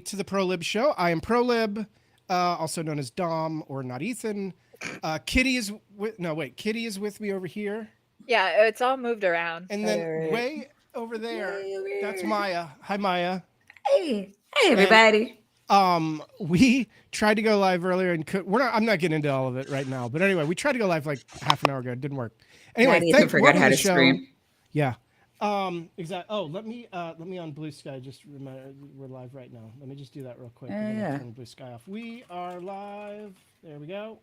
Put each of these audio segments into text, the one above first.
to the ProLib Show. I am ProLib, also known as Dom or not Ethan. Kitty is Kitty is with me over here. Yeah, it's all moved around. And then way over there, that's Maya. Hi, Maya. Hey, everybody. And, we tried to go live earlier and I'm not getting into all of it right now, but anyway, we tried to go live like half an hour ago. It didn't work. Anyway, Ethan forgot how to stream. Yeah. Exactly. Oh, let me on Blue Sky. Just remember, we're live right now. Let me just do that real quick. Turn Blue Sky off. We are live. There we go.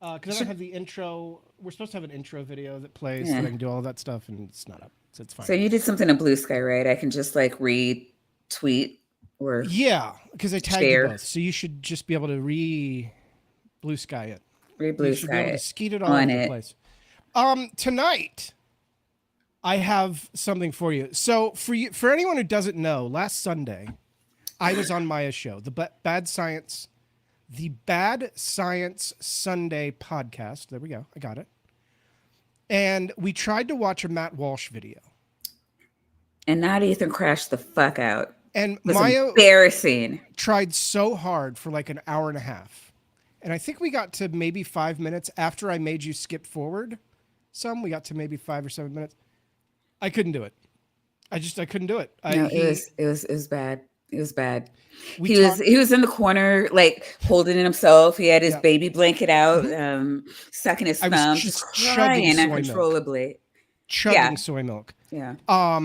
Because I don't have the intro. We're supposed to have an intro video that plays so I can do all of that stuff, and it's not up, so it's fine. So you did something in Blue Sky, right? I can just like retweet or because I tagged you both, so you should just be able to Blue Sky it. Blue Sky it. Skeet it all over the place. Tonight, I have something for you. So for anyone who doesn't know, last Sunday, I was on Maya's show, the Bad Science Sunday podcast. There we go. I got it. And we tried to watch a Matt Walsh video. And not Ethan crashed the fuck out. And it was Maya embarrassing. Tried so hard for like an hour and a half. And I think we got to maybe 5 minutes after I made you skip forward we got to maybe 5 or 7 minutes. I couldn't do it. I couldn't do it. It was bad. It was bad. He was in the corner, like holding it himself. He had his baby blanket out, sucking his thumb, just crying uncontrollably. Chugging soy milk. Yeah. I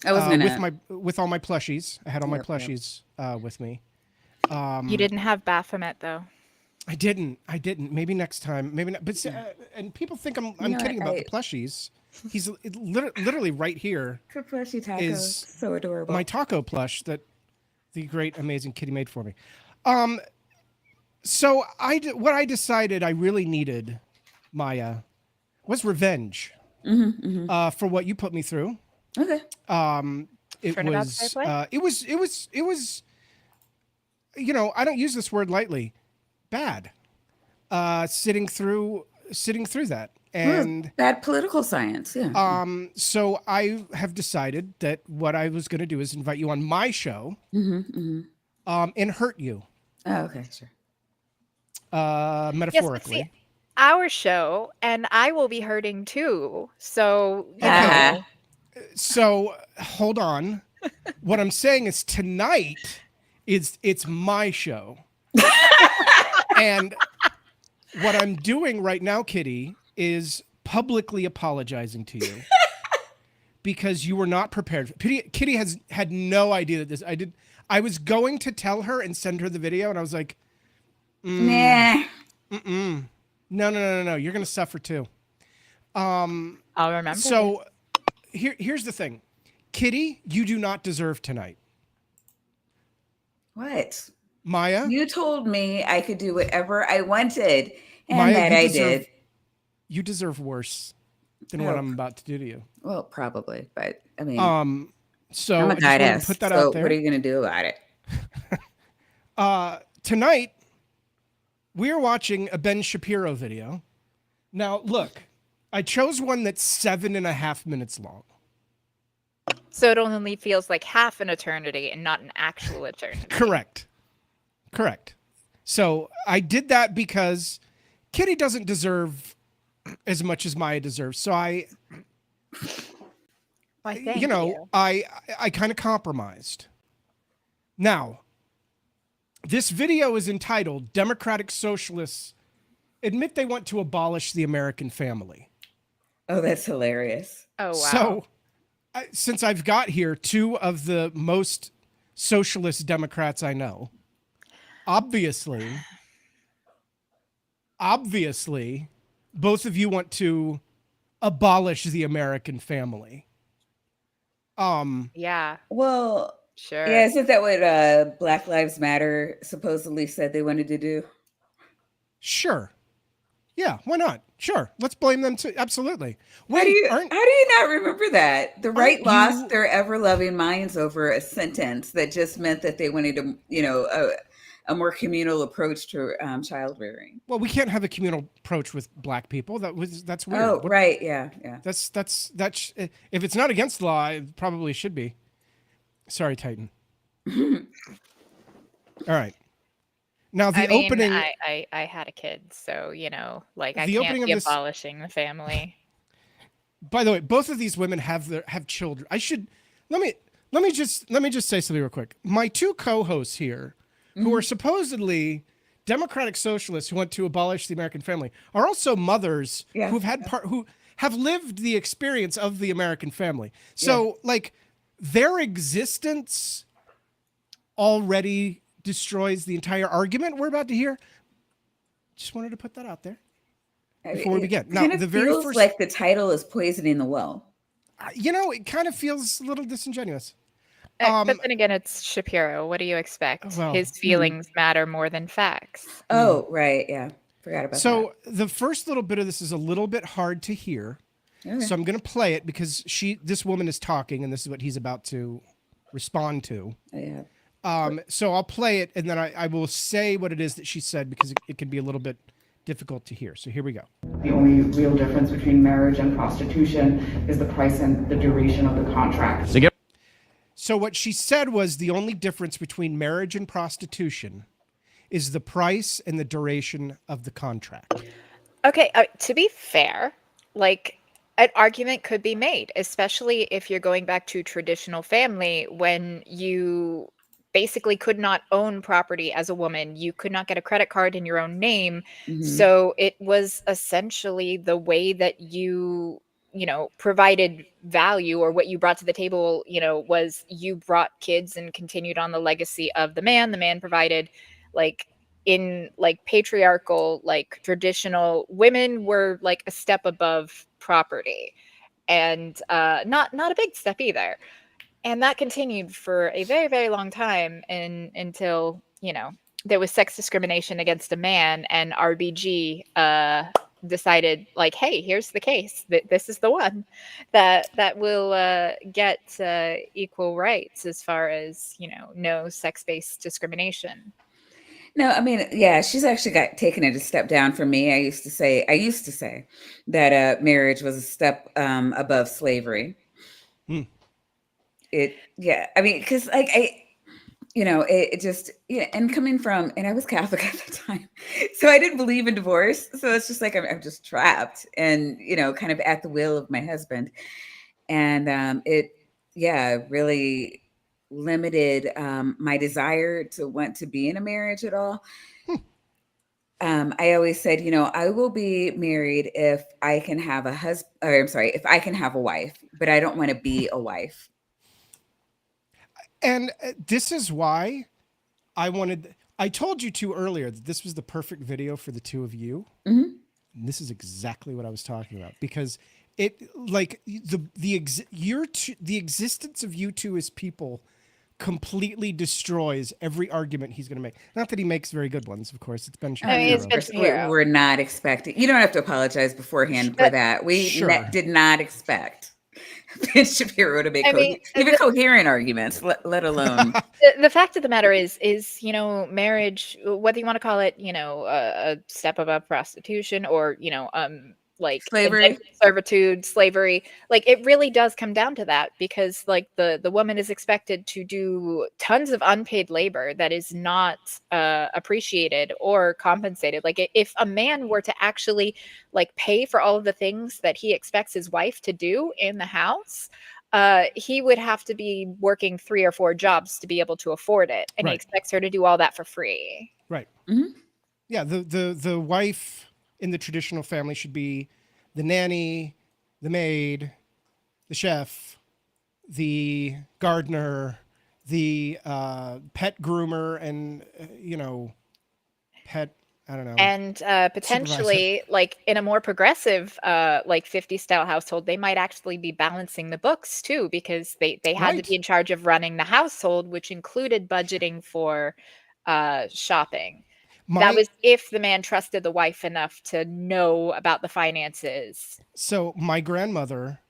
wasn't with all my plushies. I had all my plushies with me. You didn't have Baphomet though. I didn't. Maybe next time. Maybe not. But and people think I'm kidding about the plushies. He's literally right here. The plushie taco is so adorable. My taco plush that the great, amazing Kitty made for me. So what I decided I really needed, Maya, was revenge for what you put me through. Okay. It was. I don't use this word lightly. Bad. Sitting through that. And bad political science, yeah. So I have decided that what I was going to do is invite you on my show, and hurt you. Oh, okay, sure. Metaphorically. Yes, see, our show, and I will be hurting too. So, So hold on. What I'm saying is tonight it's my show, and what I'm doing right now, Kitty, is publicly apologizing to you because you were not prepared. Kitty has had no idea that I was going to tell her and send her the video, and I was like, nah. No. You're going to suffer too. I'll remember. So here's the thing. Kitty, you do not deserve tonight. What? Maya? You told me I could do whatever I wanted, and Maya, that I did. You deserve worse than what I'm about to do to you. Well, probably, but I mean, so I'm a goddess. Put that so out there. What are you going to do about it? Tonight, we are watching a Ben Shapiro video. Now, look, I chose one that's 7.5 minutes long. So it only feels like half an eternity and not an actual eternity. Correct. So I did that because Kitty doesn't deserve as much as Maya deserves. So I kind of compromised. Now, this video is entitled Democratic Socialists Admit They Want to Abolish the American Family. Oh, that's hilarious. Oh, wow. So since I've got here two of the most socialist Democrats I know, obviously, both of you want to abolish the American family. Yeah. Well, sure. Yeah, isn't that what Black Lives Matter supposedly said they wanted to do? Sure. Yeah, why not? Sure. Let's blame them too. Absolutely. How do you not remember that? The right lost their ever-loving minds over a sentence that just meant that they wanted to, a more communal approach to child rearing. Well, we can't have a communal approach with Black people. That's weird. Oh, right. Yeah. That's if it's not against the law, it probably should be. Sorry, Titan. All right. Now the I mean, opening. I had a kid, so like I The can't opening be of this. abolishing the family. By the way, both of these women have children. I should let me just say something real quick. My two co-hosts here, who are supposedly democratic socialists who want to abolish the American family, are also mothers who have lived the experience of the American family. So like their existence already destroys the entire argument we're about to hear. Just wanted to put that out there before we begin. Now, the very first, like the title is poisoning the well. It kind of feels a little disingenuous. But then again, it's Shapiro. What do you expect? Well, His feelings matter more than facts. Oh, right. Yeah. Forgot about that. So the first little bit of this is a little bit hard to hear. Okay. So I'm going to play it because this woman is talking and this is what he's about to respond to. Yeah. So I'll play it and then I will say what it is that she said because it can be a little bit difficult to hear. So here we go. The only real difference between marriage and prostitution is the price and the duration of the contract. So what she said was the only difference between marriage and prostitution is the price and the duration of the contract. Okay, to be fair, like an argument could be made, especially if you're going back to traditional family when you basically could not own property as a woman. You could not get a credit card in your own name. So it was essentially the way that you provided value, or what you brought to the table, was you brought kids and continued on the legacy of the man. The man provided, like in like patriarchal, like traditional, women were like a step above property, and not a big step either. And that continued for a very, very long time until, there was sex discrimination against a man, and RBG decided, like, hey, here's the case. This is the one that will get equal rights as far as, no sex-based discrimination. No, I mean, yeah, she's actually taken it a step down for me. I used to say that marriage was a step above slavery. I mean, because like it just, and coming from, and I was Catholic at the time, so I didn't believe in divorce. So it's just like I'm just trapped and kind of at the will of my husband, and it really limited my desire to want to be in a marriage at all. I always said, I will be married if I can have a husband, or I'm sorry, if I can have a wife, but I don't want to be a wife. And this is why I told you two earlier that this was the perfect video for the two of you. And this is exactly what I was talking about, because it, like, the existence of you two as people completely destroys every argument he's going to make. Not that he makes very good ones, of course. It's Ben Shapiro. We're not expecting. You don't have to apologize beforehand for that. We did not expect Ben Shapiro to make even coherent arguments, let alone. The fact of the matter is, marriage, whether you want to call it, a step above prostitution, or, like slavery, servitude, slavery, like it really does come down to that, because like the woman is expected to do tons of unpaid labor that is not appreciated or compensated. Like if a man were to actually like pay for all of the things that he expects his wife to do in the house, he would have to be working 3 or 4 jobs to be able to afford it, and he expects her to do all that for free. Right. Yeah, the wife in the traditional family should be the nanny, the maid, the chef, the gardener, the pet groomer, and pet, I don't know. And potentially, like in a more progressive, like 50s style household, they might actually be balancing the books too, because they had to be in charge of running the household, which included budgeting for shopping. That was if the man trusted the wife enough to know about the finances. So my grandmother,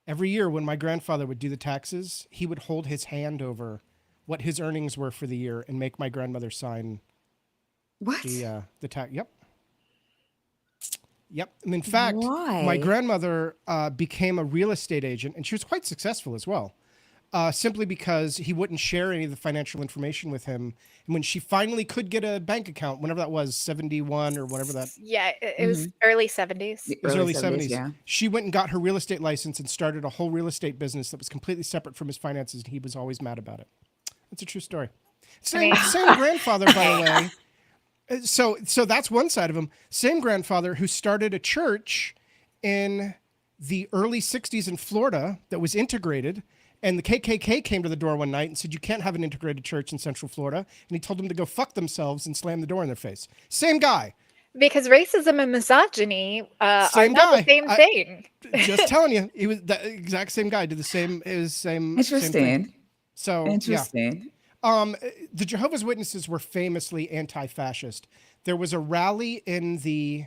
every year when my grandfather would do the taxes, he would hold his hand over what his earnings were for the year and make my grandmother sign the tax. Yep. And in fact, my grandmother became a real estate agent, and she was quite successful as well. simply because he wouldn't share any of the financial information with him. And when she finally could get a bank account, whenever that was, 71 or whatever that. Yeah, it was early 70s. It was early 70s. Yeah. She went and got her real estate license and started a whole real estate business that was completely separate from his finances, and he was always mad about it. That's a true story. Same grandfather, by the way. So that's one side of him. Same grandfather who started a church in the early 60s in Florida that was integrated. And the KKK came to the door one night and said, you can't have an integrated church in Central Florida. And he told them to go fuck themselves and slam the door in their face. Same guy. Because racism and misogyny are not the same thing. Just telling you, he was the exact same guy. Did the same. It was same. Interesting. Same thing. So interesting. Yeah. The Jehovah's Witnesses were famously anti-fascist. There was a rally in the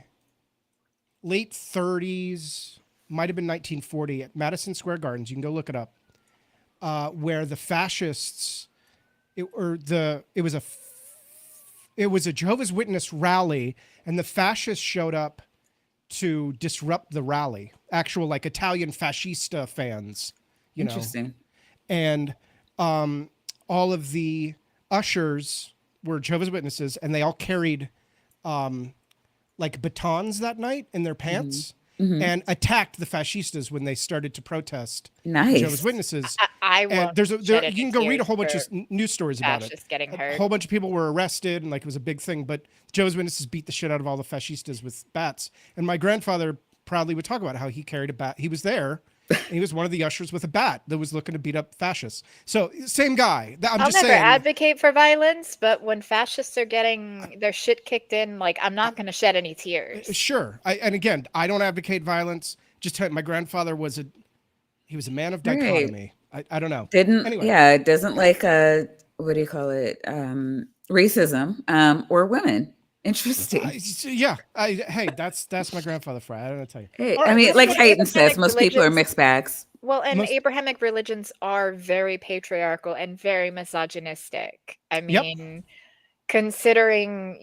late 30s, might have been 1940, at Madison Square Gardens. You can go look it up. Where the fascists, it was a Jehovah's Witness rally, and the fascists showed up to disrupt the rally. Actual like Italian fascista fans, you know. Interesting. And all of the ushers were Jehovah's Witnesses, and they all carried like batons that night in their pants. And attacked the fascistas when they started to protest Jehovah's Witnesses. I won't you can go read a whole bunch of news stories about it. Getting hurt. A whole bunch of people were arrested, and like it was a big thing. But Jehovah's Witnesses beat the shit out of all the fascistas with bats. And my grandfather proudly would talk about how he carried a bat. He was there. And he was one of the ushers with a bat that was looking to beat up fascists. So same guy. I'll never advocate for violence, but when fascists are getting their shit kicked in, like I'm not going to shed any tears. Sure. And again, I don't advocate violence. Just tell you, my grandfather was a man of dichotomy. Right. I don't know. It doesn't like what do you call it? Racism or women. Interesting. Hey, that's my grandfather for. I don't know to tell you. Hey, I mean, like Hayden says, most people are mixed bags. Well, and Abrahamic religions are very patriarchal and very misogynistic. I mean, considering,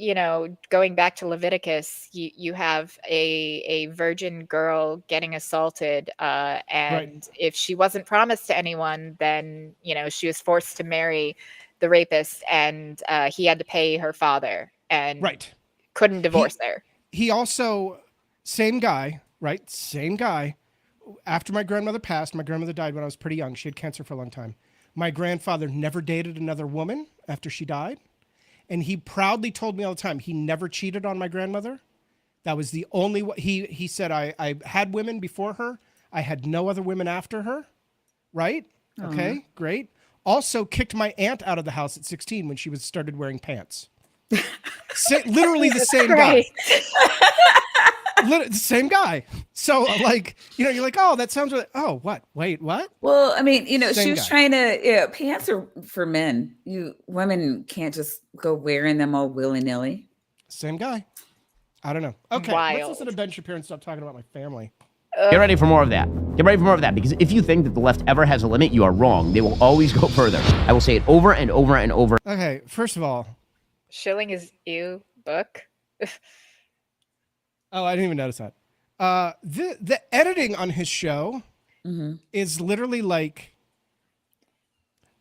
going back to Leviticus, you have a virgin girl getting assaulted, and if she wasn't promised to anyone, then, she was forced to marry the rapist, and he had to pay her father. And couldn't divorce her. He also, same guy. After my grandmother passed, my grandmother died when I was pretty young. She had cancer for a long time. My grandfather never dated another woman after she died. And he proudly told me all the time, he never cheated on my grandmother. That was the only, he said, I had women before her. I had no other women after her. Right? Okay, great. Also kicked my aunt out of the house at 16 when she started wearing pants. Literally the same guy. Same guy. So like, you're like, oh, that sounds really, oh, what? Wait, what? Well, I mean, she was trying to, pants are for men. Women can't just go wearing them all willy-nilly. Same guy. I don't know. Okay, let's listen to Ben Shapiro and stop talking about my family. Get ready for more of that. Get ready for more of that, because if you think that the left ever has a limit, you are wrong. They will always go further. I will say it over and over and over. Okay, first of all, Shilling his book. Oh, I didn't even notice that. The editing on his show is literally like,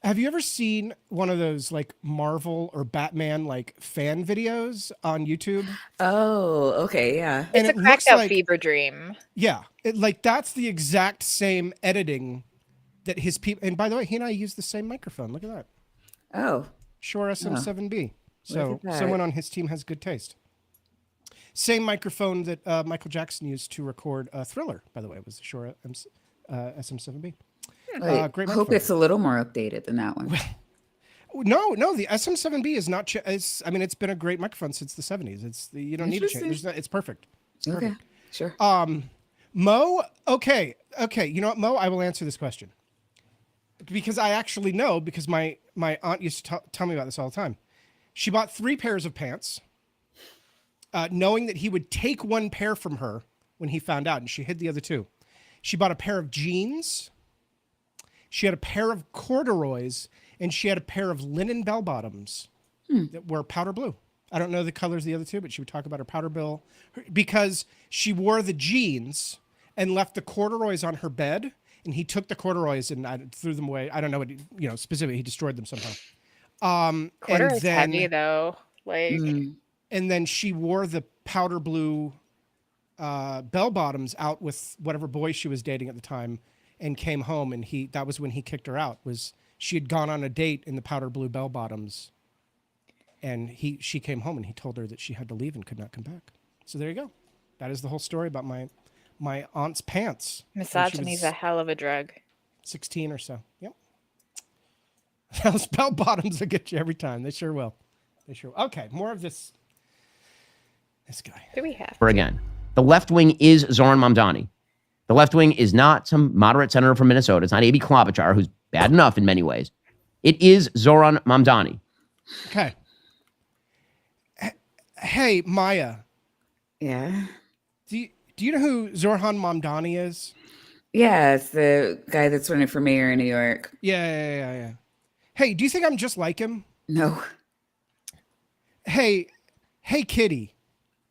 have you ever seen one of those like Marvel or Batman like fan videos on YouTube? Oh, okay, yeah. It's a cracked out fever dream. Yeah, that's the exact same editing that his people. And by the way, he and I use the same microphone. Look at that. Oh, Shure SM7B. So someone on his team has good taste. Same microphone that Michael Jackson used to record Thriller, by the way, was the Shure SM7B. Great. I hope it's a little more updated than that one. No, the SM7B is not. It's been a great microphone since the 70s. You don't need to change. It's perfect. It's perfect. Okay, sure. Mo, okay. You know what, Mo? I will answer this question because I actually know, because my aunt used to tell me about this all the time. She bought 3 pairs of pants, knowing that he would take one pair from her when he found out, and she hid the other 2. She bought a pair of jeans. She had a pair of corduroys, and she had a pair of linen bell-bottoms that were powder blue. I don't know the colors of the other 2, but she would talk about her powder bill because she wore the jeans and left the corduroys on her bed, and he took the corduroys and threw them away. I don't know what specifically. He destroyed them somehow. Corduroy's heavy though. Like, and then she wore the powder blue bell bottoms out with whatever boy she was dating at the time, and came home, and that was when he kicked her out. She had gone on a date in the powder blue bell bottoms, and she came home, and he told her that she had to leave and could not come back. So there you go. That is the whole story about my aunt's pants. Misogyny's a hell of a drug. 16 or so. Yep. Those bell bottoms will get you every time. They sure will. Okay, more of this guy. Do we have to? Again, the left wing is Zoran Mamdani. The left wing is not some moderate senator from Minnesota. It's not Amy Klobuchar, who's bad enough in many ways. It is Zoran Mamdani. Okay. Hey, Maya. Yeah. Do you know who Zoran Mamdani is? Yeah, it's the guy that's running for mayor in New York. Yeah. Hey, do you think I'm just like him? No. Hey, Kitty.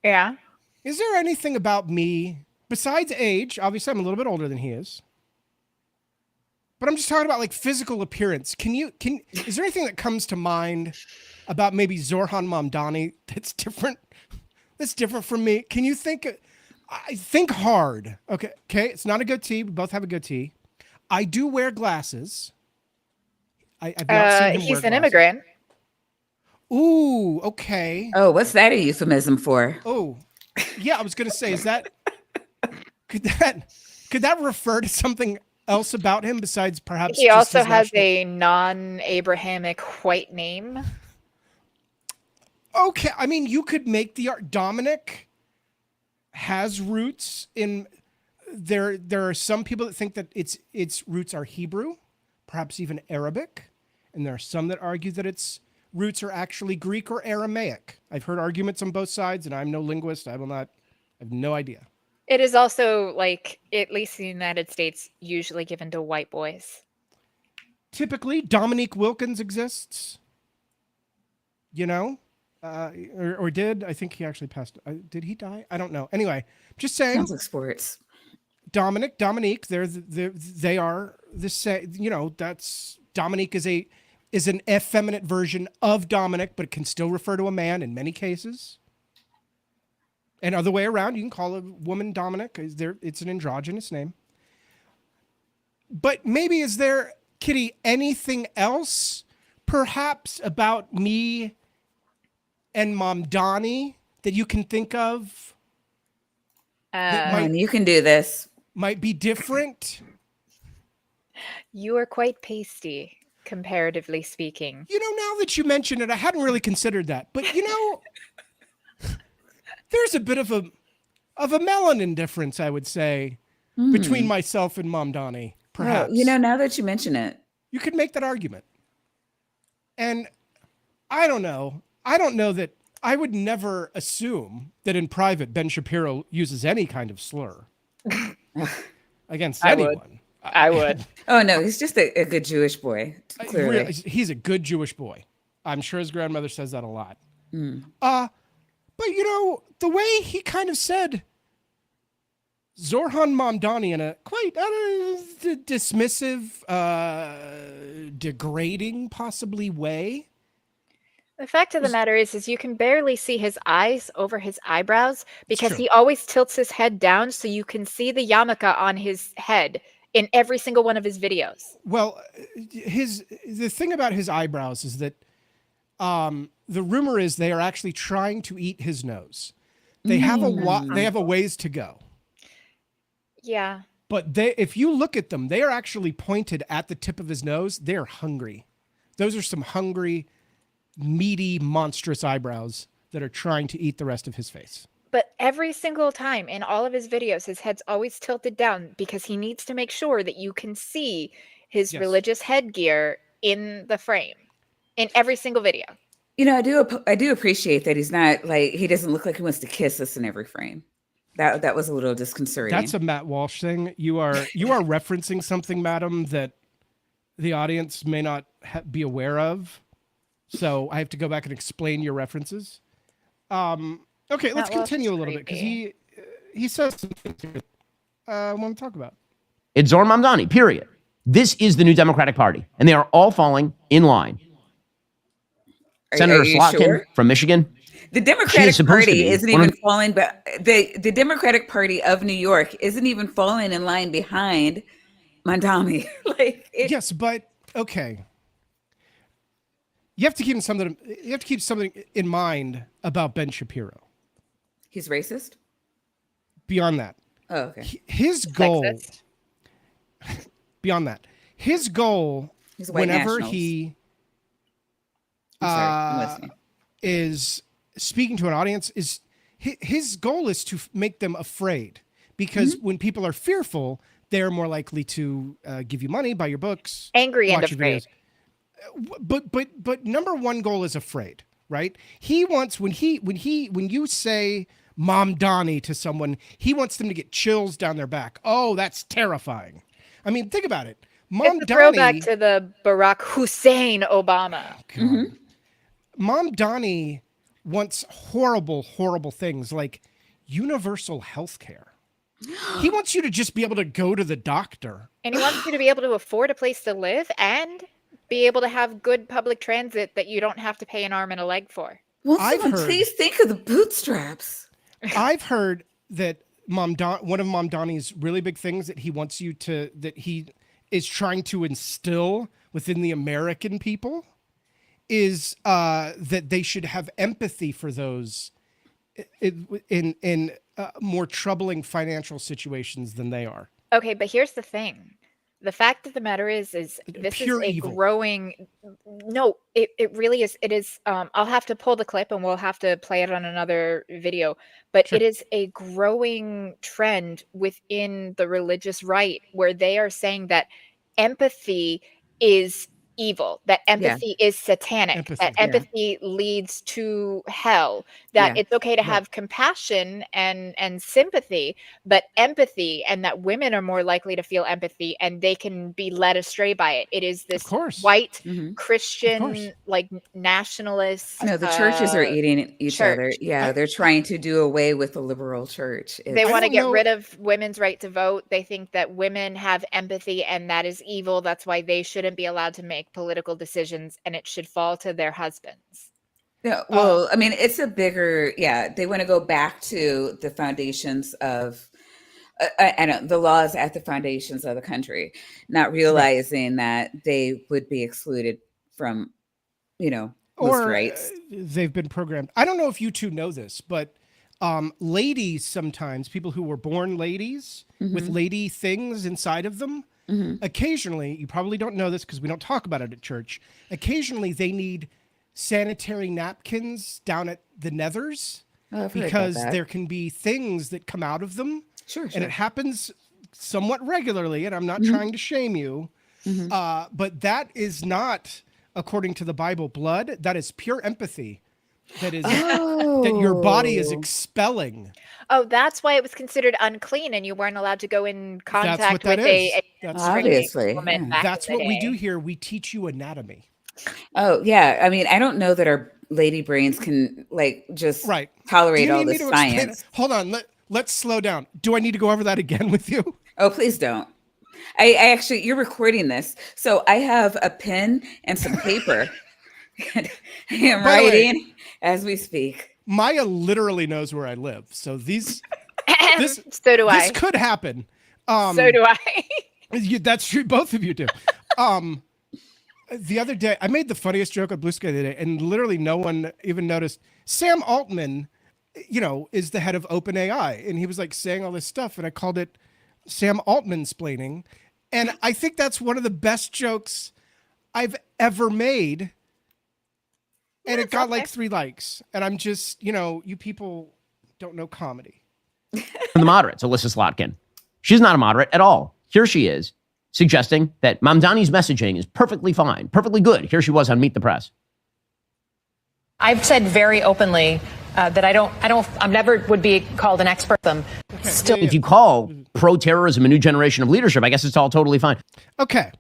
Yeah. Is there anything about me besides age? Obviously, I'm a little bit older than he is. But I'm just talking about like physical appearance. Is there anything that comes to mind about maybe Zoran Mamdani that's different? That's different from me? Can you think? I think hard. Okay. It's not a goatee. We both have a goatee. I do wear glasses. I've not seen him he's wear an glasses. immigrant. Ooh, okay. Oh, what's that a euphemism for? Oh, yeah. I was gonna say, could that refer to something else about him besides perhaps? He also has a non-Abrahamic white name. Okay, I mean, you could make the Dominic has roots in there. There are some people that think that its roots are Hebrew, perhaps even Arabic, and there are some that argue that its roots are actually Greek or Aramaic. I've heard arguments on both sides, and I'm no linguist. I have no idea. It is also, like, at least in the United States, usually given to white boys. Typically, Dominique Wilkins exists. Or did. I think he actually passed. Did he die? I don't know. Anyway, just saying. Sounds like sports. Dominique, they are the same. That's Dominique is an effeminate version of Dominic, but it can still refer to a man in many cases. And other way around, you can call a woman Dominic. It's an androgynous name. But maybe is there, Kitty, anything else perhaps about me and Mamdani that you can think of? You can do this. Might be different. You are quite pasty, comparatively speaking. Now that you mention it, I hadn't really considered that. But there's a bit of a melanin difference, I would say, between myself and Mamdani, perhaps. Well, now that you mention it. You could make that argument. And I don't know. I don't know that I would never assume that in private Ben Shapiro uses any kind of slur against anyone. I would. Oh, no, he's just a good Jewish boy, clearly. He's a good Jewish boy. I'm sure his grandmother says that a lot. But, the way he kind of said Zoran Mamdani in a quite dismissive, degrading, possibly way. The fact of the matter is you can barely see his eyes over his eyebrows because he always tilts his head down so you can see the yarmulke on his head in every single one of his videos. Well, the thing about his eyebrows is that the rumor is they are actually trying to eat his nose. They have a ways to go. Yeah. But if you look at them, they are actually pointed at the tip of his nose. They're hungry. Those are some hungry, meaty, monstrous eyebrows that are trying to eat the rest of his face. But every single time in all of his videos, his head's always tilted down because he needs to make sure that you can see his religious headgear in the frame in every single video. I do appreciate that he's not he doesn't look like he wants to kiss us in every frame. That was a little disconcerting. That's a Matt Walsh thing. You are referencing something, madam, that the audience may not be aware of. So I have to go back and explain your references. Okay, let's continue a little bit because he says some things here I want to talk about. It's Zohran Mamdani, period. This is the new Democratic Party, and they are all falling in line. Senator Slotkin from Michigan. The Democratic Party isn't even falling, but the Democratic Party of New York isn't even falling in line behind Mamdani. Yes, but okay. You have to keep something in mind about Ben Shapiro. He's racist? Beyond that. Oh, okay. His goal beyond that. His goal whenever he is speaking to an audience is his goal is to make them afraid, because when people are fearful, they're more likely to give you money, buy your books, angry and afraid. But number one goal is afraid, right? He wants when you say Mamdani to someone, he wants them to get chills down their back. Oh, that's terrifying. I mean, think about it. It's a throwback to the Barack Hussein Obama. Oh, Mamdani wants horrible, horrible things like universal health care. He wants you to just be able to go to the doctor. And he wants you to be able to afford a place to live and be able to have good public transit that you don't have to pay an arm and a leg for. Well, please think of the bootstraps. I've heard that one of Mamdani's really big things that he wants you to, that he is trying to instill within the American people is that they should have empathy for those in more troubling financial situations than they are. Okay, but here's the thing. The fact of the matter is this pure is a evil. growing. No, it really is. It is. I'll have to pull the clip and we'll have to play it on another video. But Sure. It is a growing trend within the religious right where they are saying that empathy is evil, that empathy is satanic, that empathy leads to hell, that it's okay to have compassion and sympathy, but empathy, and that women are more likely to feel empathy and they can be led astray by it. It is this white Christian, like nationalist. No, the churches are eating each other. Yeah, they're trying to do away with the liberal church. They want to get rid of women's right to vote. They think that women have empathy and that is evil. That's why they shouldn't be allowed to make political decisions and it should fall to their husbands. Yeah, well, I mean, it's a bigger, they want to go back to the foundations of, the laws at the foundations of the country, not realizing that they would be excluded from, most rights. They've been programmed. I don't know if you two know this, but ladies sometimes, people who were born ladies with lady things inside of them, occasionally, you probably don't know this because we don't talk about it at church, occasionally they need sanitary napkins down at the nethers because there can be things that come out of them. Sure. And it happens somewhat regularly, and I'm not trying to shame you, but that is not, according to the Bible, blood. That is pure empathy. That is that your body is expelling. Oh, that's why it was considered unclean and you weren't allowed to go in contact with That's obviously. woman. That's what we do here. We teach you anatomy. Oh, yeah. I mean, I don't know that our lady brains can just tolerate all this science. Hold on. Let's slow down. Do I need to go over that again with you? Oh, please don't. I actually, you're recording this. So I have a pen and some paper. I am writing as we speak. Maya literally knows where I live. So this so do I. This could happen. So do I. That's true. Both of you do. The other day, I made the funniest joke on Blue Sky the other day, and literally no one even noticed. Sam Altman, is the head of OpenAI, and he was saying all this stuff, and I called it Sam Altman-splaining. And I think that's one of the best jokes I've ever made. And it got 3 likes. And I'm just, you people don't know comedy. The moderates, Alyssa Slotkin. She's not a moderate at all. Here she is, suggesting that Mamdani's messaging is perfectly fine, perfectly good. Here she was on Meet the Press. I've said very openly that I never would be called an expert. Still, if you call pro-terrorism a new generation of leadership, I guess it's all totally fine. Okay.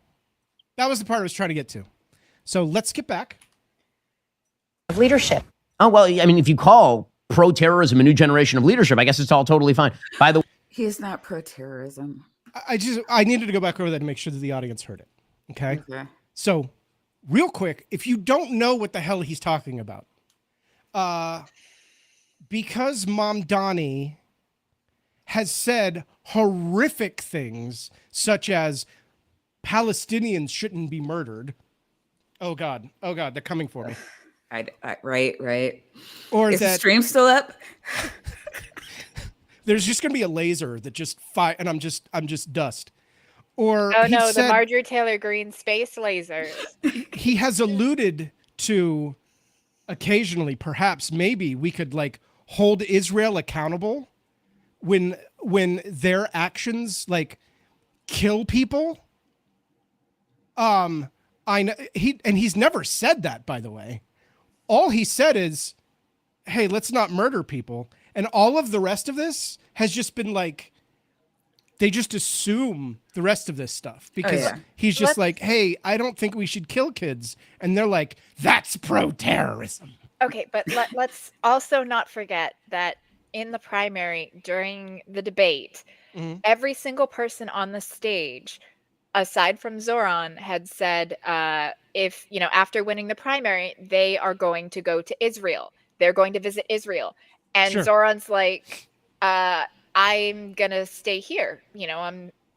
That was the part I was trying to get to. So let's get back. Of leadership. Oh, well, I mean, if you call pro-terrorism a new generation of leadership, I guess it's all totally fine. By the way, he is not pro-terrorism. I needed to go back over that and make sure that the audience heard it. Okay. So real quick, if you don't know what the hell he's talking about, because Mom Donnie has said horrific things such as Palestinians shouldn't be murdered. Oh God, they're coming for me. Right. Or is the stream still up? There's just gonna be a laser that just fire, and I'm just dust. Or oh no, the Marjorie Taylor Greene space lasers. He has alluded to occasionally, perhaps, maybe we could like hold Israel accountable when their actions like kill people. I know he's never said that, by the way. All he said is, hey, let's not murder people. And all of the rest of this has just been like, they just assume the rest of this stuff because he's just like, hey, I don't think we should kill kids. And they're like, that's pro-terrorism. Okay, but let's also not forget that in the primary, during the debate, every single person on the stage, aside from Zoran, had said, if, after winning the primary, they are going to go to Israel. They're going to visit Israel. And Zoran's like, I'm going to stay here.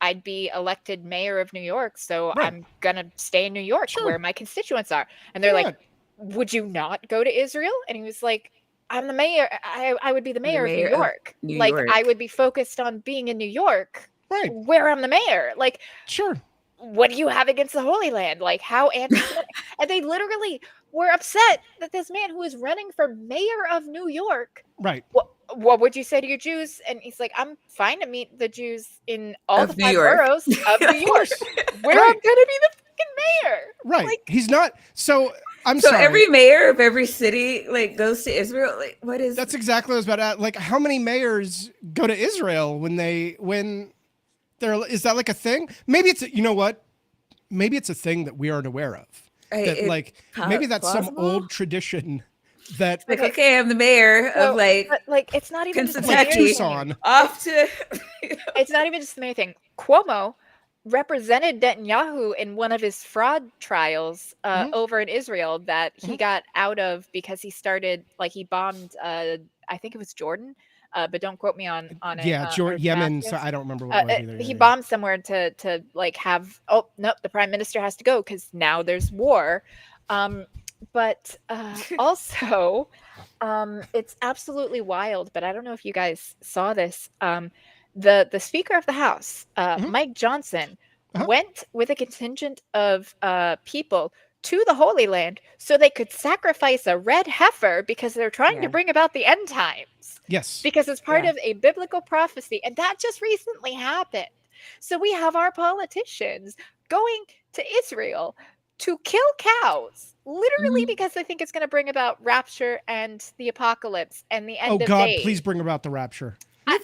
I'd be elected mayor of New York, so I'm going to stay in New York where my constituents are. And they're like, would you not go to Israel? And he was like, I'm the mayor. I would be the mayor of New York. I would be focused on being in New York, where I'm the mayor. Like, what do you have against the Holy Land? Like, how anti-Semitic? And they literally were upset that this man who is running for mayor of New York, what would you say to your Jews? And he's like, I'm fine to meet the Jews in all the 5 boroughs of New York, where I'm gonna be the fucking mayor. Like, he's not. So I'm so sorry. Every mayor of every city goes to Israel. Like, what is? That's exactly what I was about to ask. Like, how many mayors go to Israel when there is that like a thing? Maybe it's you know what? Maybe it's a thing that we aren't aware of. Maybe that's plausible? Some old tradition that okay, I'm the mayor of but it's not even just Tucson. Off to it's not even just the mayor thing. Cuomo represented Netanyahu in one of his fraud trials over in Israel that he got out of because he started he bombed I think it was Jordan. But don't quote me on it. Yeah, Yemen. So I don't remember what it was either. He bombed somewhere to have. Oh no, the prime minister has to go because now there's war. But also, it's absolutely wild. But I don't know if you guys saw this. The Speaker of the House, Mike Johnson, went with a contingent of people to the Holy Land so they could sacrifice a red heifer because they're trying to bring about the end times. Yes. Because it's part of a biblical prophecy. And that just recently happened. So we have our politicians going to Israel to kill cows, literally because they think it's going to bring about rapture and the apocalypse and the end of days. Oh God, please bring about the rapture.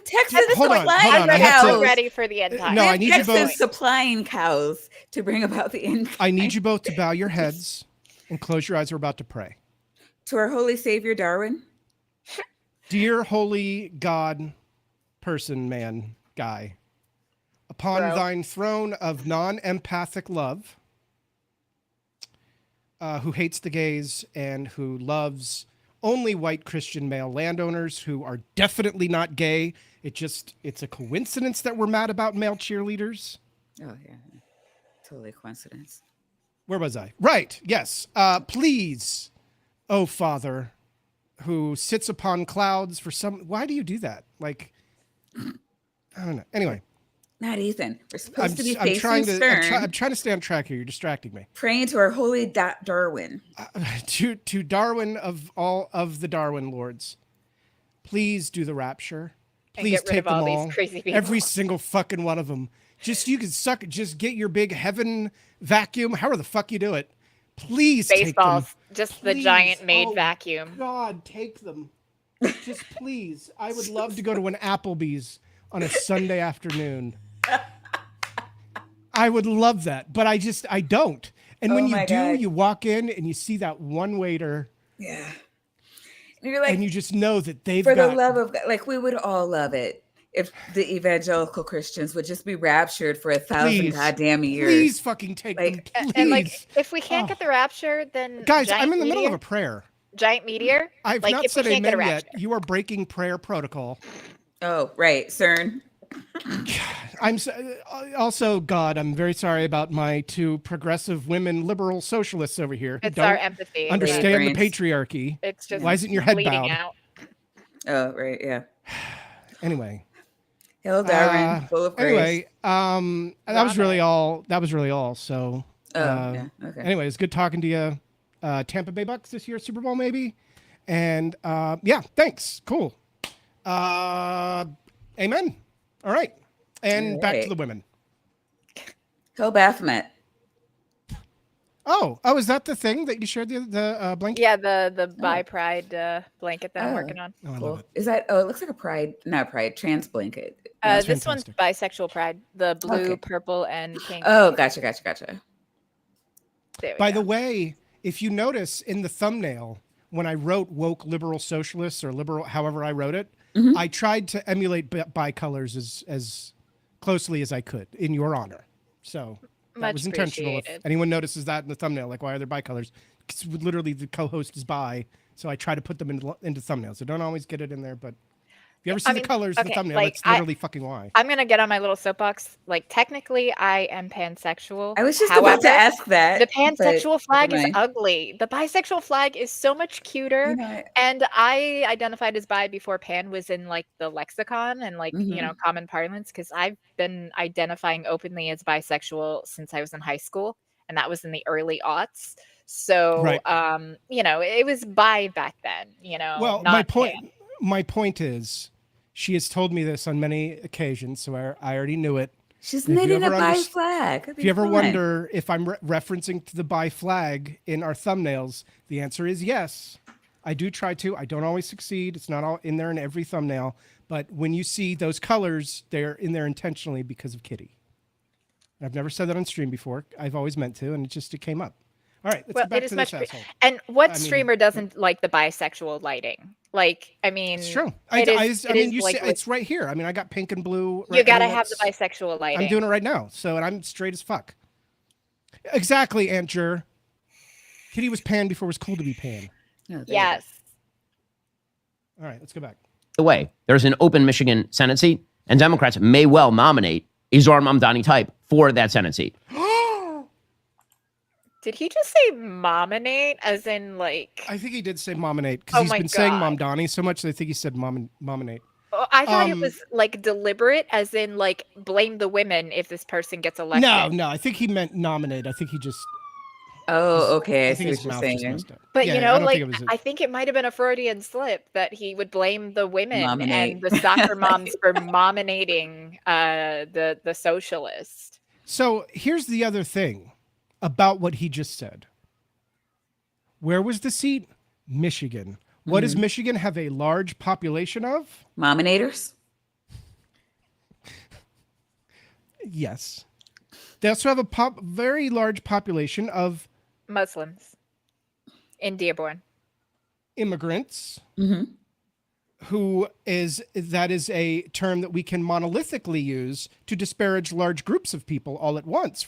Texas is I'm ready for the end time. No, I need you both supplying cows to bring about the end time. I need you both to bow your heads and close your eyes. We're about to pray. To our holy savior, Darwin. Dear holy God, person, man, guy, upon thine throne of non-empathic love, who hates the gays and who loves only white Christian male landowners who are definitely not gay. It's a coincidence that we're mad about male cheerleaders. Oh yeah, totally coincidence. Where was I? Right. Yes. Please, oh Father, who sits upon clouds for why do you do that? Like, I don't know. Anyway. Not Ethan. We're supposed to be facing stern. I'm trying to stay on track here. You're distracting me. Praying to our holy Darwin. To Darwin of all of the Darwin lords. Please do the rapture. Please take them all. These crazy people. Every single fucking one of them. You can suck it. Just get your big heaven vacuum. However the fuck you do it. Please take them. Just the giant made vacuum. God, take them. Just please. I would love to go to an Applebee's on a Sunday afternoon. I would love that, but I don't. And when you do, you walk in and you see that one waiter. Yeah. And you're like, and you just know that they've got, the love of God, we would all love it if the evangelical Christians would just be raptured for 1,000 goddamn years. Please fucking take them, please. And like, if we can't get the rapture, then guys, I'm in the middle of a prayer. Giant meteor. I've like, not if said we can't amen get a yet. You are breaking prayer protocol. Oh, right, CERN. I'm also, God, I'm very sorry about my two progressive women liberal socialists over here. It's our empathy. Understand the patriarchy. It's just why isn't your head bowed? Out. Oh, right, yeah. Anyway. Hail Darwin, full of grace. Anyway, that was really all. So, yeah, okay. Anyway, it's good talking to you. Tampa Bay Bucks this year, Super Bowl maybe. And yeah, thanks. Cool. Amen. All right. And back to the women. Go Baphomet. Oh, is that the thing that you shared the blanket? Yeah, the bi pride blanket that I'm working on. Oh, I love it. Is that? Oh, it looks like a pride, not pride, trans blanket. This one's bisexual pride. The blue, purple, and pink. Oh, gotcha. By the way, if you notice in the thumbnail, when I wrote woke liberal socialists or liberal, however I wrote it, I tried to emulate bi-colors as closely as I could in your honor. So that was intentional. If anyone notices that in the thumbnail, like, why are there bi-colors? Because literally the co-host is bi, so I try to put them into thumbnails. So don't always get it in there, but if you ever see the colors in the thumbnail, like, that's literally fucking why. I'm going to get on my little soapbox. Like, technically, I am pansexual. I was just about to ask that. The pansexual flag is ugly. The bisexual flag is so much cuter. You know, and I identified as bi before pan was in, like, the lexicon and, like, you know, common parlance, because I've been identifying openly as bisexual since I was in high school, and that was in the early aughts. So, you know, it was bi back then, you know. Well, my point is, she has told me this on many occasions, so I already knew it. She's knitting a bi flag. If you ever wonder if I'm referencing to the bi flag in our thumbnails, the answer is yes. I do try to. I don't always succeed. It's not all in there in every thumbnail. But when you see those colors, they're in there intentionally because of Kitty. I've never said that on stream before. I've always meant to, and it came up. All right, let's get back to this asshole. And what streamer doesn't like the bisexual lighting? Like, I mean, it's true. I mean, it's right here. I mean, I got pink and blue. You got to have the bisexual lighting. I'm doing it right now, and I'm straight as fuck. Exactly, Aunt Jur. Kitty was pan before it was cool to be pan. Yes. All right, let's go back. The way there's an open Michigan Senate seat, and Democrats may well nominate a Zohran Mamdani type for that Senate seat. Did he just say mominate, as in, like... I think he did say mominate, because he's been saying Mamdani so much that I think he said mominate. Oh, I thought it was, like, deliberate, as in, like, blame the women if this person gets elected. No, I think he meant nominate. I think he just... Oh, okay, I see what you're saying. But, you know, like, I think it might have been a Freudian slip that he would blame the women and the soccer moms for mominating the socialists. So, here's the other thing about what he just said. Where was the seat? Michigan. What does Michigan have a large population of? Mominators? Yes. They also have a very large population of Muslims in Dearborn. Immigrants. That is a term that we can monolithically use to disparage large groups of people all at once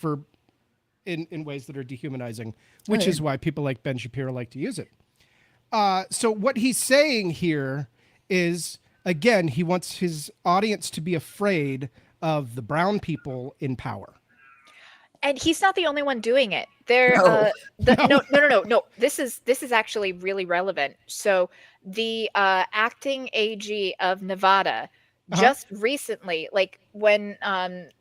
in ways that are dehumanizing, which is why people like Ben Shapiro like to use it. So what he's saying here is, again, he wants his audience to be afraid of the brown people in power. And he's not the only one doing it. No. This is actually really relevant. So the acting AG of Nevada just recently, like when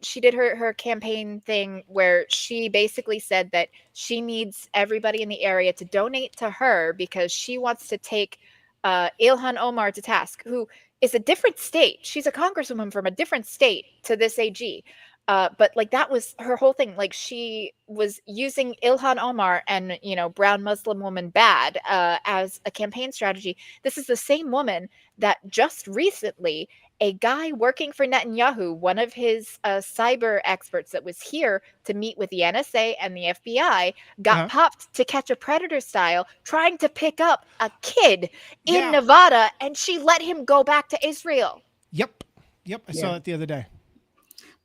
she did her campaign thing where she basically said that she needs everybody in the area to donate to her because she wants to take Ilhan Omar to task, who is a different state. She's a congresswoman from a different state to this AG. But like that was her whole thing. Like she was using Ilhan Omar and, you know, brown Muslim woman bad as a campaign strategy. This is the same woman that just recently a guy working for Netanyahu, one of his cyber experts that was here to meet with the NSA and the FBI, got popped to catch a predator style trying to pick up a kid in Nevada, and she let him go back to Israel. Yep. Yep, I saw it the other day.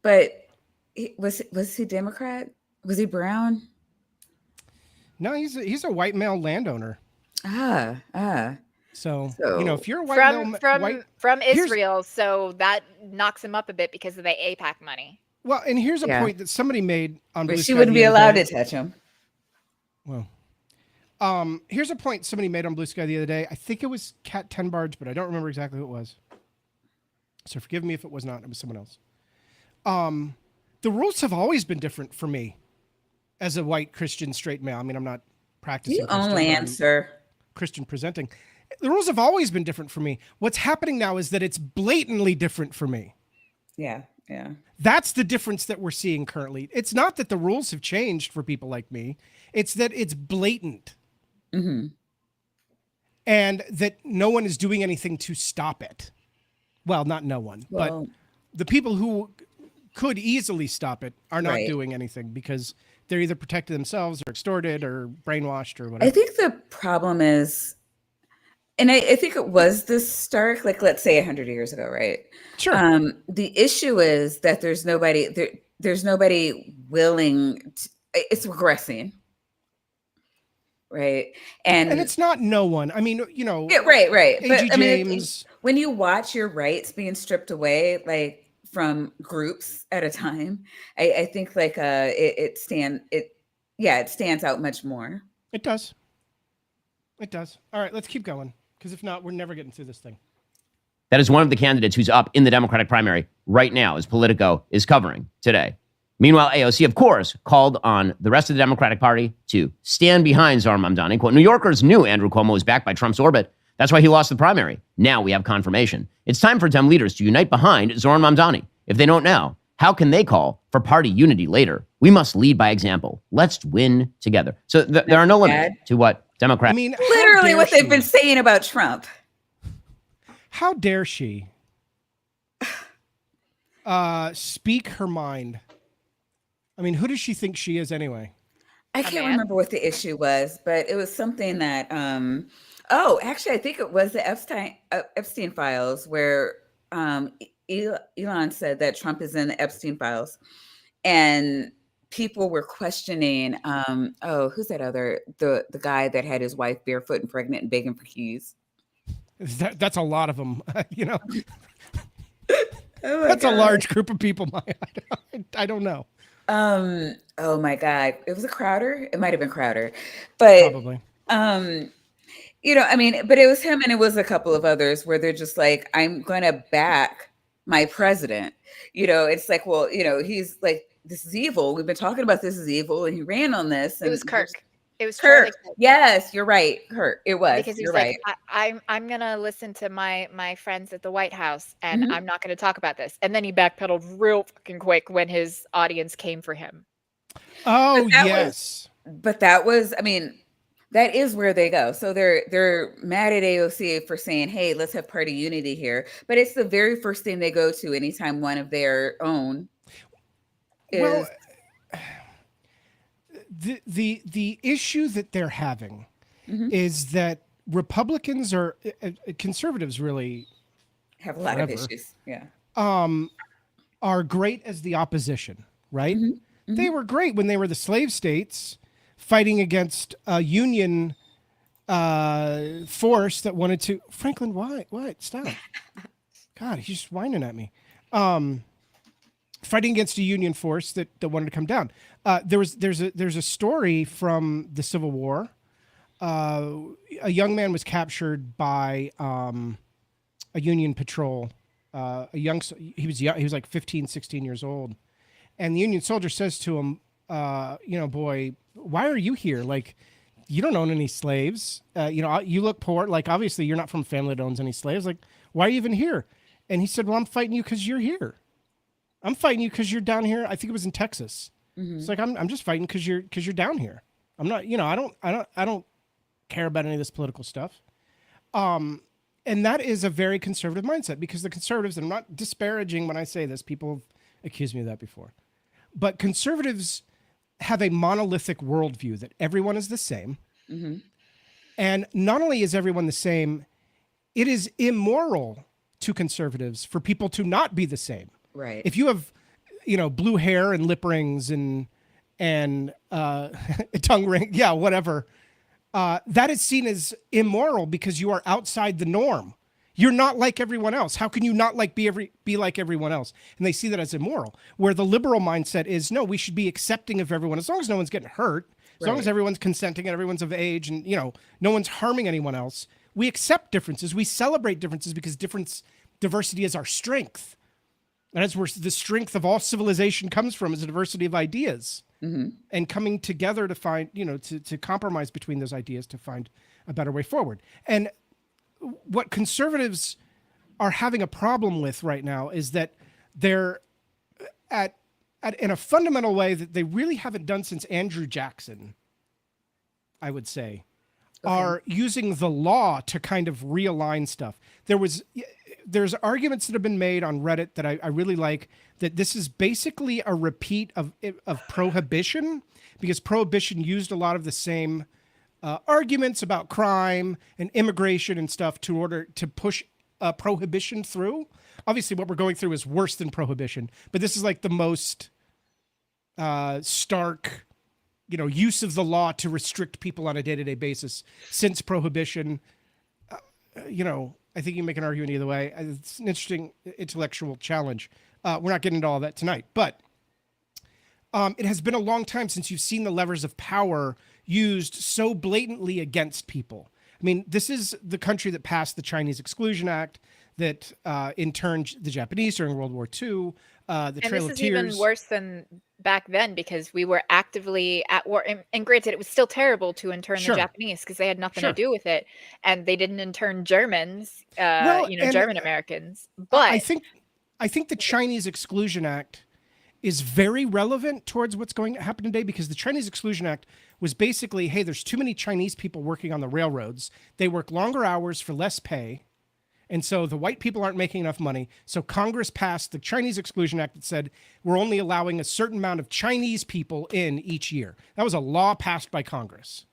But was he Democrat? Was he brown? No, he's a white male landowner. So you know, if you're a white from Israel, so that knocks him up a bit because of the AIPAC money. Well, and here's a point that somebody made on Blue Sky. She wouldn't be allowed to touch him. Well, here's a point somebody made on Blue Sky the other day. I think it was Kat Tenbarge, but I don't remember exactly who it was. So forgive me if it was not. It was someone else. The rules have always been different for me as a white Christian straight male. I mean, I'm not practicing. You own land, sir. Christian presenting. The rules have always been different for me. What's happening now is that it's blatantly different for me. Yeah, yeah. That's the difference that we're seeing currently. It's not that the rules have changed for people like me. It's that it's blatant. Mm-hmm. And that no one is doing anything to stop it. Well, not no one, but the people who could easily stop it are not doing anything because they're either protecting themselves or extorted or brainwashed or whatever. I think the problem is, and I think it was this stark, like let's say 100 years ago, right? Sure. The issue is that there's nobody willing to, it's regressing. Right. And it's not no one. I mean, you know, right. A.G. James. When you watch your rights being stripped away, like from groups at a time, I think like it stands out much more. It does. It does. All right, let's keep going. Because if not, we're never getting through this thing. That is one of the candidates who's up in the Democratic primary right now, as Politico is covering today. Meanwhile, AOC, of course, called on the rest of the Democratic Party to stand behind Zohran Mamdani. Quote, New Yorkers knew Andrew Cuomo was backed by Trump's orbit. That's why he lost the primary. Now we have confirmation. It's time for Dem leaders to unite behind Zohran Mamdani. If they don't now, how can they call for party unity later? We must lead by example. Let's win together. So there are no limits to what Democrats... I mean, literally what they've been saying about Trump. How dare she speak her mind? I mean, who does she think she is anyway? I can't remember what the issue was, but it was something that, actually, I think it was the Epstein files where Elon said that Trump is in the Epstein files. And people were questioning, who's that other, the guy that had his wife barefoot and pregnant and begging for keys? That's a lot of them, you know. That's a large group of people. I don't know. Oh my God. It was a Crowder. It might've been Crowder, but probably, you know, I mean, but it was him and it was a couple of others where they're just like, I'm going to back my president. You know, it's like, well, you know, he's like, this is evil. We've been talking about this is evil. And he ran on this. And it was Kirk. It was Kirk. Yes, you're right. Kirk. It was. Because you're like, right. I'm gonna listen to my friends at the White House, and I'm not gonna talk about this. And then he backpedaled real fucking quick when his audience came for him. Oh yes. But that was, I mean, that is where they go. So they're mad at AOC for saying, "Hey, let's have party unity here." But it's the very first thing they go to anytime one of their own is. Well, the issue that they're having is that Republicans are conservatives really have a lot of issues. Yeah. Are great as the opposition, right? They were great when they were the slave states fighting against a union force that wanted to. Franklin, why? What? Stop. God, he's just whining at me. Fighting against a union force that wanted to come down. There's a story from the Civil War. A young man was captured by a Union patrol. He was young, he was like 15, 16 years old. And the Union soldier says to him, boy, why are you here? Like, you don't own any slaves. You look poor. Like, obviously you're not from a family that owns any slaves. Like, why are you even here? And he said, well, I'm fighting you because you're here. I'm fighting you because you're down here. I think it was in Texas. It's like, I'm just fighting because you're down here. I'm not, I don't care about any of this political stuff. And that is a very conservative mindset because the conservatives, and I'm not disparaging when I say this, people have accused me of that before, but conservatives have a monolithic worldview that everyone is the same. And not only is everyone the same, it is immoral to conservatives for people to not be the same. Right. If you have, blue hair and lip rings and a tongue ring, whatever, that is seen as immoral because you are outside the norm. You're not like everyone else. How can you not be like everyone else? And they see that as immoral. Where the liberal mindset is, no, we should be accepting of everyone as long as no one's getting hurt, as long as everyone's consenting and everyone's of age, and no one's harming anyone else. We accept differences. We celebrate differences because diversity is our strength. And that's where the strength of all civilization comes from, is a diversity of ideas. Mm-hmm. And coming together to find, to compromise between those ideas to find a better way forward. And what conservatives are having a problem with right now is that they're in a fundamental way that they really haven't done since Andrew Jackson, I would say, are using the law to kind of realign stuff. There's arguments that have been made on Reddit that I really like, that this is basically a repeat of prohibition, because prohibition used a lot of the same arguments about crime and immigration and stuff to order to push prohibition through. Obviously, what we're going through is worse than prohibition, but this is like the most stark, use of the law to restrict people on a day-to-day basis since prohibition. I think you can make an argument either way. It's an interesting intellectual challenge. We're not getting into all that tonight, but it has been a long time since you've seen the levers of power used so blatantly against people. I mean, this is the country that passed the Chinese Exclusion Act that interned the Japanese during World War II. The Trail of Tears. This is even worse than back then, because we were actively at war. And granted, it was still terrible to intern the Japanese because they had nothing to do with it, and they didn't intern Germans, German Americans. But I think the Chinese Exclusion Act is very relevant towards what's going to happen today, because the Chinese Exclusion Act was basically, hey, there's too many Chinese people working on the railroads. They work longer hours for less pay. And so the white people aren't making enough money. So Congress passed the Chinese Exclusion Act that said we're only allowing a certain amount of Chinese people in each year. That was a law passed by Congress.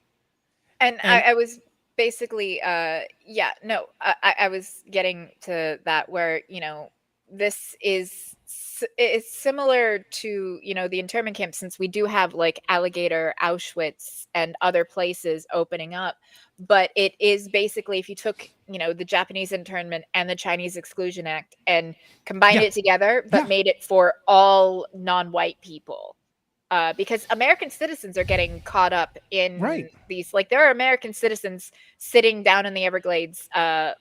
And I was basically, I was getting to that where, this it's similar to, the internment camps, since we do have like Alligator, Auschwitz, and other places opening up. But it is basically, if you took, the Japanese internment and the Chinese Exclusion Act and combined it together, but made it for all non-white people. Because American citizens are getting caught up in these, like, there are American citizens sitting down in the Everglades,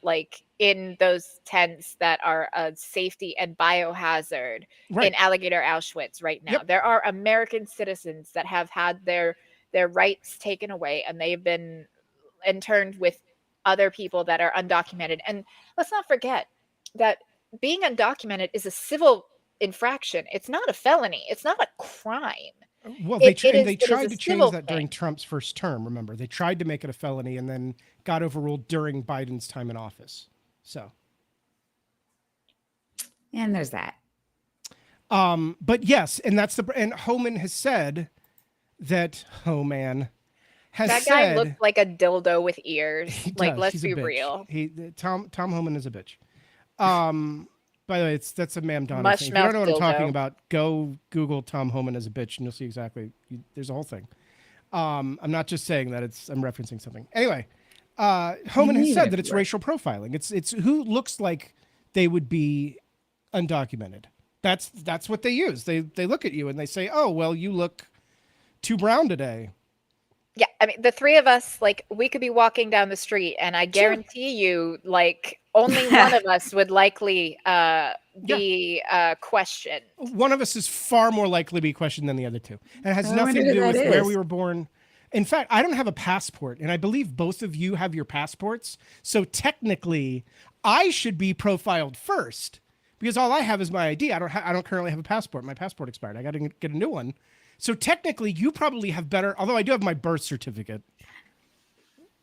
like in those tents that are a safety and biohazard in Alligator, Auschwitz right now. There are American citizens that have had their rights taken away, and they've been interned with other people that are undocumented. And let's not forget that being undocumented is a civil infraction. It's not a felony. It's not a crime. Well, they tried to change that during Trump's first term. Remember, they tried to make it a felony and then got overruled during Biden's time in office. So, and there's that. But yes, and and Homan has said that. Oh man, that guy looked like a dildo with ears. Like, let's be real. Tom Homan is a bitch. By the way, that's a Ma'am Donna thing. If you don't know what I'm talking about, go Google Tom Homan as a bitch, and you'll see exactly. There's a whole thing. I'm not just saying that. I'm referencing something. Anyway, Homan has said that it's racial profiling. It's who looks like they would be undocumented. That's what they use. They look at you and they say, "Oh, well, you look too brown today." Yeah, I mean, the three of us, like, we could be walking down the street, and I guarantee you, like, only one of us would likely be questioned. One of us is far more likely to be questioned than the other two. And it has nothing to do with where we were born. In fact, I don't have a passport, and I believe both of you have your passports. So technically, I should be profiled first, because all I have is my ID. I don't currently have a passport. My passport expired. I got to get a new one. So technically, you probably have better. Although I do have my birth certificate.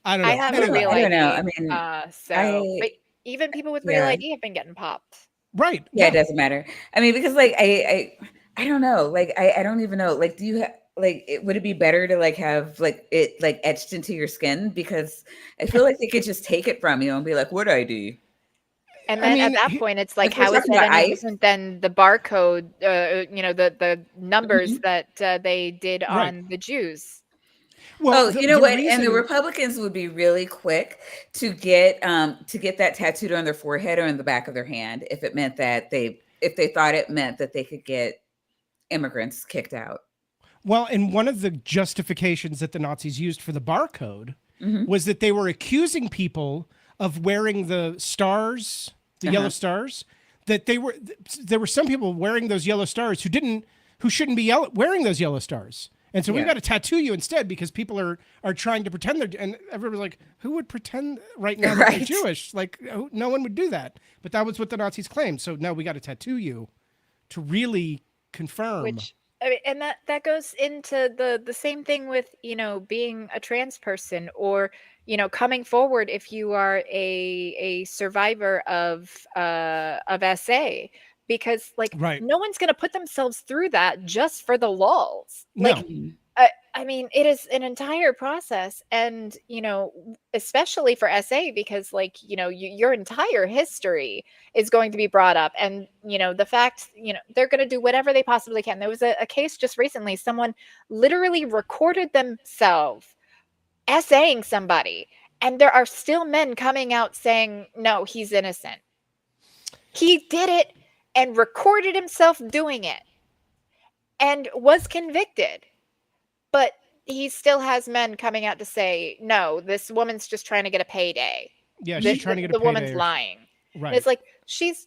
I don't know. I have a real ID. I don't know. I mean, but even people with real ID have been getting popped. Right. Yeah, it doesn't matter. I mean, because like I don't know. Like I don't even know. Like, do you would it be better to like have like it like etched into your skin? Because I feel like they could just take it from you and be like, "What ID?" And then at that point, it's like, if we're how is talking that about any ICE, different than the barcode, the numbers that they did Right. on the Jews? Well, the, you know the what? reason, And the Republicans would be really quick to get that tattooed on their forehead or in the back of their hand if it meant that if they thought it meant that they could get immigrants kicked out. well, and one of the justifications that the Nazis used for the barcode was that they were accusing people of wearing the stars, the yellow stars, that there were some people wearing those yellow stars who shouldn't be wearing those yellow stars. And so we've got to tattoo you instead because people are trying to pretend they're, and everybody's like, who would pretend right now that they're Jewish? Like, no one would do that. But that was what the Nazis claimed. So no, we got to tattoo you to really confirm. Which, I mean, and that goes into the same thing with, being a trans person or, coming forward if you are a survivor of SA. Because no one's going to put themselves through that just for the lulz. No. I mean, it is an entire process, and especially for SA, because your entire history is going to be brought up, and the fact they're going to do whatever they possibly can. There was a case just recently. Someone literally recorded themselves essaying somebody, and there are still men coming out saying, "No, he's innocent. He did it." And recorded himself doing it and was convicted. But he still has men coming out to say, no, this woman's just trying to get a payday. Yeah, she's trying to get a payday. The woman's lying. Right. And it's like, she's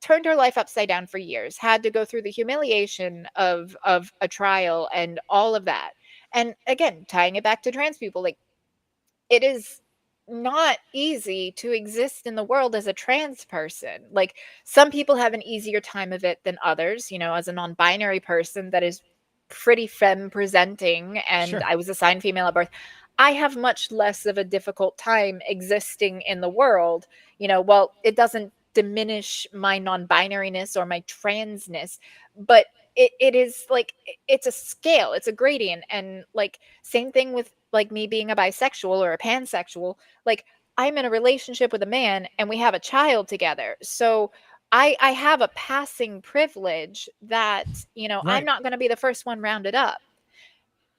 turned her life upside down for years, had to go through the humiliation of a trial and all of that. And again, tying it back to trans people, it is not easy to exist in the world as a trans person. Some people have an easier time of it than others. As a non-binary person that is pretty femme presenting, and I was assigned female at birth, I have much less of a difficult time existing in the world. Well, it doesn't diminish my non-binariness or my transness, but it is it's a scale, it's a gradient. And same thing with me being a bisexual or a pansexual. I'm in a relationship with a man and we have a child together, so I have a passing privilege that I'm not going to be the first one rounded up.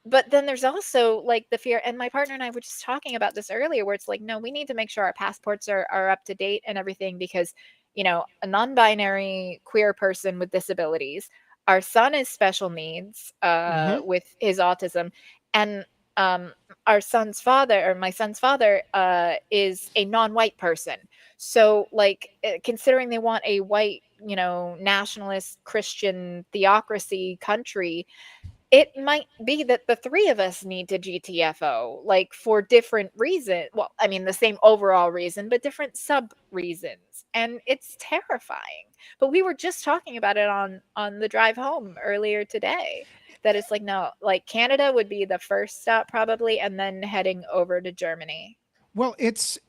But then there's also the fear, and my partner and I were just talking about this earlier, where it's no, we need to make sure our passports are up to date and everything, because a non-binary queer person with disabilities, our son is special needs with his autism, and our son's father, or my son's father, is a non-white person. So considering they want a white, nationalist Christian theocracy country, it might be that the three of us need to GTFO, for different reasons. Well, I mean, the same overall reason, but different sub reasons. And it's terrifying. But we were just talking about it on the drive home earlier today, that it's no, Canada would be the first stop probably, and then heading over to Germany. Well, it's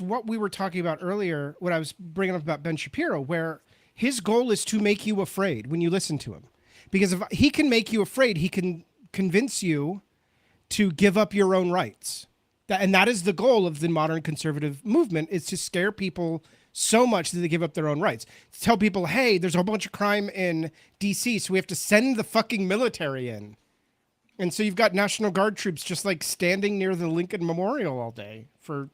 what we were talking about earlier when I was bringing up about Ben Shapiro, where his goal is to make you afraid when you listen to him. Because if he can make you afraid, he can convince you to give up your own rights. And that is the goal of the modern conservative movement, is to scare people so much that they give up their own rights. To tell people, hey, there's a whole bunch of crime in DC, so we have to send the fucking military in. And so you've got National Guard troops just standing near the Lincoln Memorial all day for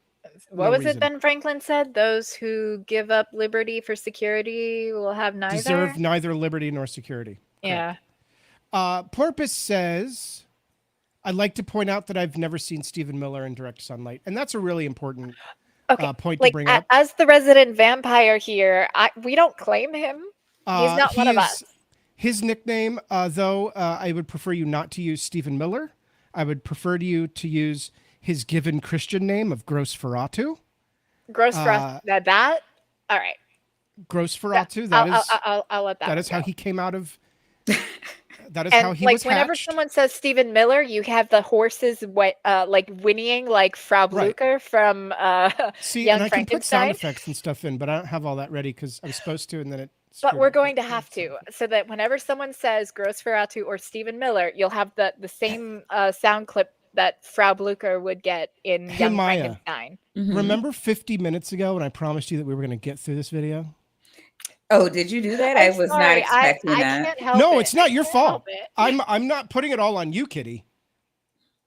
what was it Ben Franklin said? Those who give up liberty for security will have neither. Deserve neither liberty nor security. Yeah. Porpoise says, I'd like to point out that I've never seen Stephen Miller in direct sunlight. And that's a really important point to bring up. As the resident vampire here, we don't claim him. He's not one of us. His nickname, though, I would prefer you not to use Stephen Miller. I would prefer you to use his given Christian name of Grossferatu. Grossferatu, that? All right. Grossferatu, I'll let that That is go. How he came out of... That is and how he was whenever hatched. Someone says Stephen Miller, you have the horses whinnying like Frau Blucher from See, Young and I can put Frankenstein. sound effects and stuff in, but I don't have all that ready because I'm supposed to, and then it... But we're going to have to, so that whenever someone says Grossferatu or Stephen Miller, you'll have the same sound clip that Frau Blucher would get in Young Maya, Frankenstein. Remember 50 minutes ago when I promised you that we were going to get through this video? Oh, did you do that? I was not expecting that. I can't help No, it. it's not your fault. It. I'm not putting it all on you, Kitty.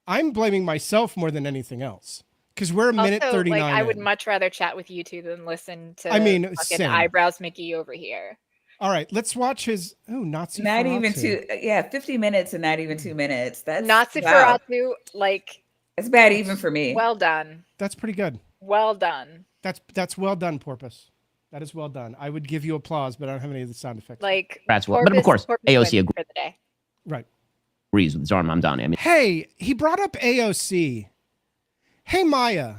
I'm blaming myself more than anything else. Because we're a minute 39 I would in. much rather chat with you two than listen to fucking same. eyebrows Mickey over here. All right, let's watch his Nazi not Ferratu. Even 50 minutes and not even 2 minutes. That's Nazi Ferratu, like it's bad even for me. Well done. That's pretty good. Well done. That's well done, Porpoise. That is well done. I would give you applause, but I don't have any of the sound effects. Like that's well, but of course, AOC agrees for the day. Right. Agrees with Zoran Mamdani. I mean, hey, he brought up AOC. Hey, Maya.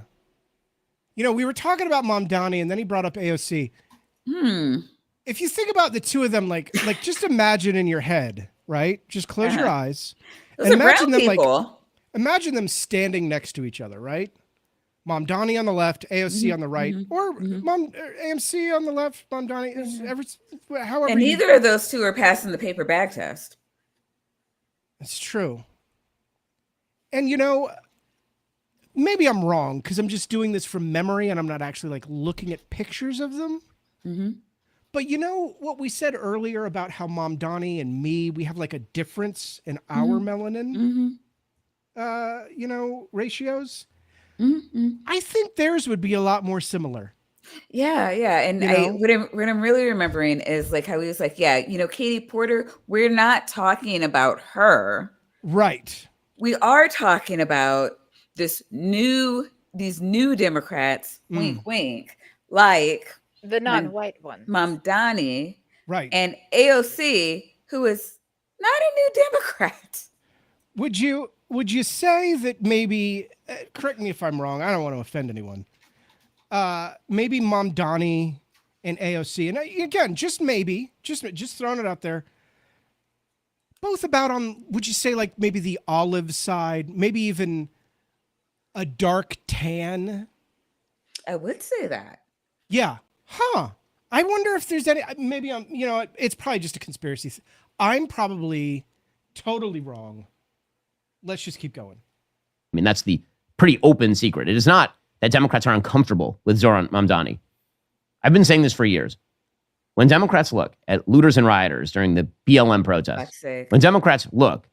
You know, we were talking about Mamdani, and then he brought up AOC. If you think about the two of them, like just imagine in your head, right? Just close your eyes. Those and imagine them people. Imagine them standing next to each other, right? Mamdani on the left, AOC on the right, or AMC on the left, Mamdani, however. And neither of those two are passing the paper bag test. It's true. And you know, maybe I'm wrong because I'm just doing this from memory and I'm not actually like looking at pictures of them. But you know what we said earlier about how Mamdani and me, we have like a difference in our melanin, you know, ratios. I think theirs would be a lot more similar. Yeah. And what I'm really remembering is like how he was like, yeah, you know, Katie Porter, we're not talking about her. Right. We are talking about these new Democrats, wink, wink, like the non-white ones, Mamdani, right, and AOC, who is not a new Democrat. Would you say that maybe? Correct me if I'm wrong. I don't want to offend anyone. Maybe Mamdani and AOC, and again, just maybe, just throwing it out there. Both about on, would you say like maybe the olive side, maybe even a dark tan? I would say that. Yeah. Huh. I wonder if there's any, maybe I'm, you know, it's probably just a conspiracy. I'm probably totally wrong. Let's just keep going. I mean, that's the pretty open secret. It is not that Democrats are uncomfortable with Zoran Mamdani. I've been saying this for years. When Democrats look at looters and rioters during the BLM protests, when Democrats look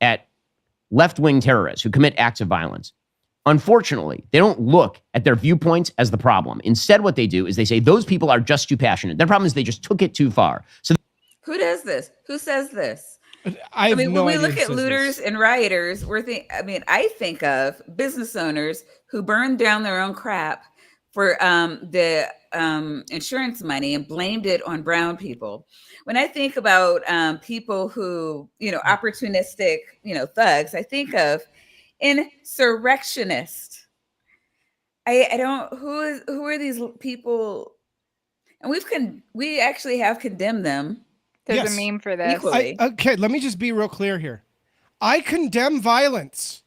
at left-wing terrorists who commit acts of violence, unfortunately, they don't look at their viewpoints as the problem. Instead, what they do is they say those people are just too passionate. Their problem is they just took it too far. So, who does this? Who says this? I mean, when we look at looters and rioters, I think of business owners who burned down their own crap for the insurance money and blamed it on brown people. When I think about people who, you know, opportunistic, you know, thugs, I think of insurrectionist. I don't. Who are these people? And we actually have condemned them. There's a meme for this. Okay, let me just be real clear here. I condemn violence.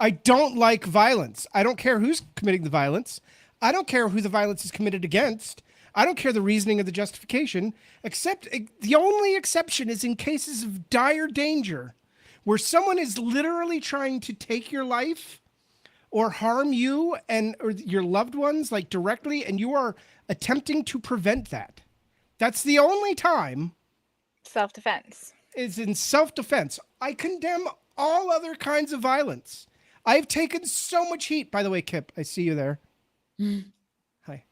I don't like violence. I don't care who's committing the violence. I don't care who the violence is committed against. I don't care the reasoning of the justification, except the only exception is in cases of dire danger where someone is literally trying to take your life or harm you or your loved ones like directly, and you are attempting to prevent that. That's the only time. Self-defense. Is in self-defense. I condemn all other kinds of violence. I've taken so much heat. By the way, Kip, I see you there. Hi.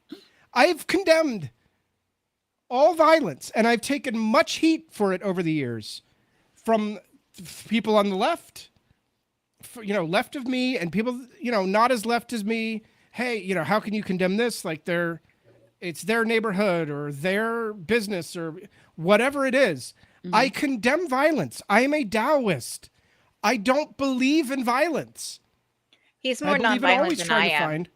I've condemned all violence, and I've taken much heat for it over the years from people on the left, left of me, and people, not as left as me. Hey, how can you condemn this? Like it's their neighborhood or their business or whatever it is. Mm-hmm. I condemn violence. I am a Taoist. I don't believe in violence. He's more nonviolent than I am. To find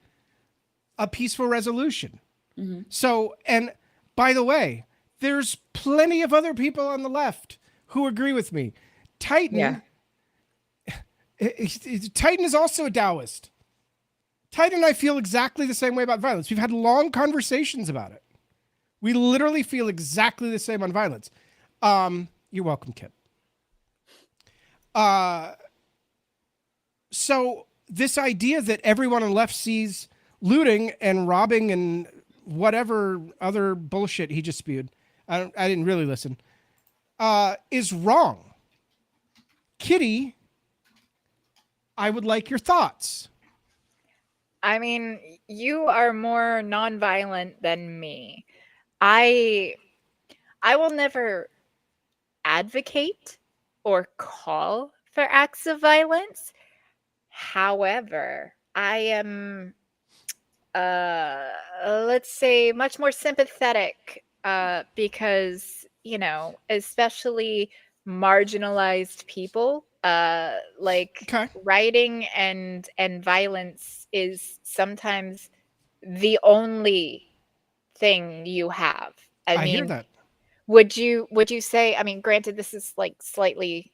a peaceful resolution. Mm-hmm. So, and by the way, there's plenty of other people on the left who agree with me. Titan is also a Taoist. Titan and I feel exactly the same way about violence. We've had long conversations about it. We literally feel exactly the same on violence. You're welcome, Kip. So this idea that everyone on the left sees looting and robbing and whatever other bullshit he just spewed, I didn't really listen, is wrong. Kitty, I would like your thoughts. I mean, you are more nonviolent than me. I will never advocate or call for acts of violence. However, I am, let's say, much more sympathetic because, especially marginalized people, rioting and violence is sometimes the only thing you have. I hear mean, that. would you say, I mean, granted, this is like slightly,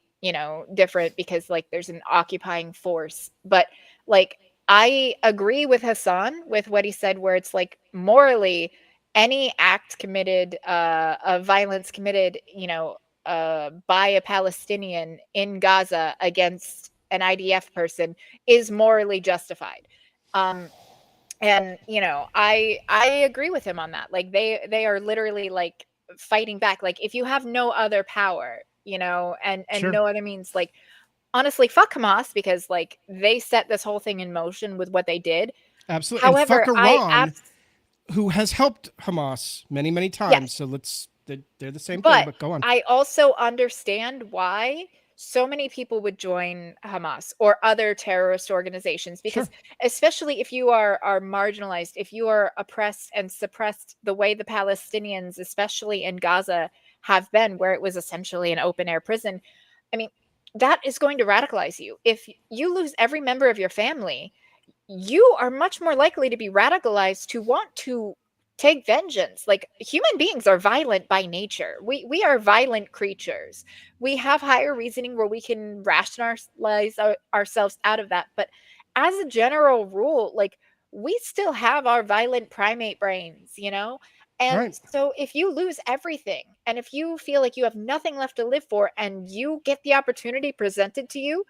different because like there's an occupying force, but like I agree with Hassan with what he said, where it's like morally, any act committed, of violence committed, by a Palestinian in Gaza against an IDF person is morally justified. And I agree with him on that. Like they are literally like fighting back. Like if you have no other power, and Sure. no other means, like honestly, fuck Hamas, because like they set this whole thing in motion with what they did. Absolutely. However, and fuck Iran, who has helped Hamas many, many times. Yes. So they're the same thing, but go on. I also understand why so many people would join Hamas or other terrorist organizations, because especially if you are marginalized, if you are oppressed and suppressed the way the Palestinians, especially in Gaza, have been, where it was essentially an open air prison. I mean, that is going to radicalize you. If you lose every member of your family, you are much more likely to be radicalized to want to take vengeance. Like human beings are violent by nature. We are violent creatures. We have higher reasoning where we can rationalize ourselves out of that. But as a general rule, like we still have our violent primate brains, And so if you lose everything and if you feel like you have nothing left to live for and you get the opportunity presented to you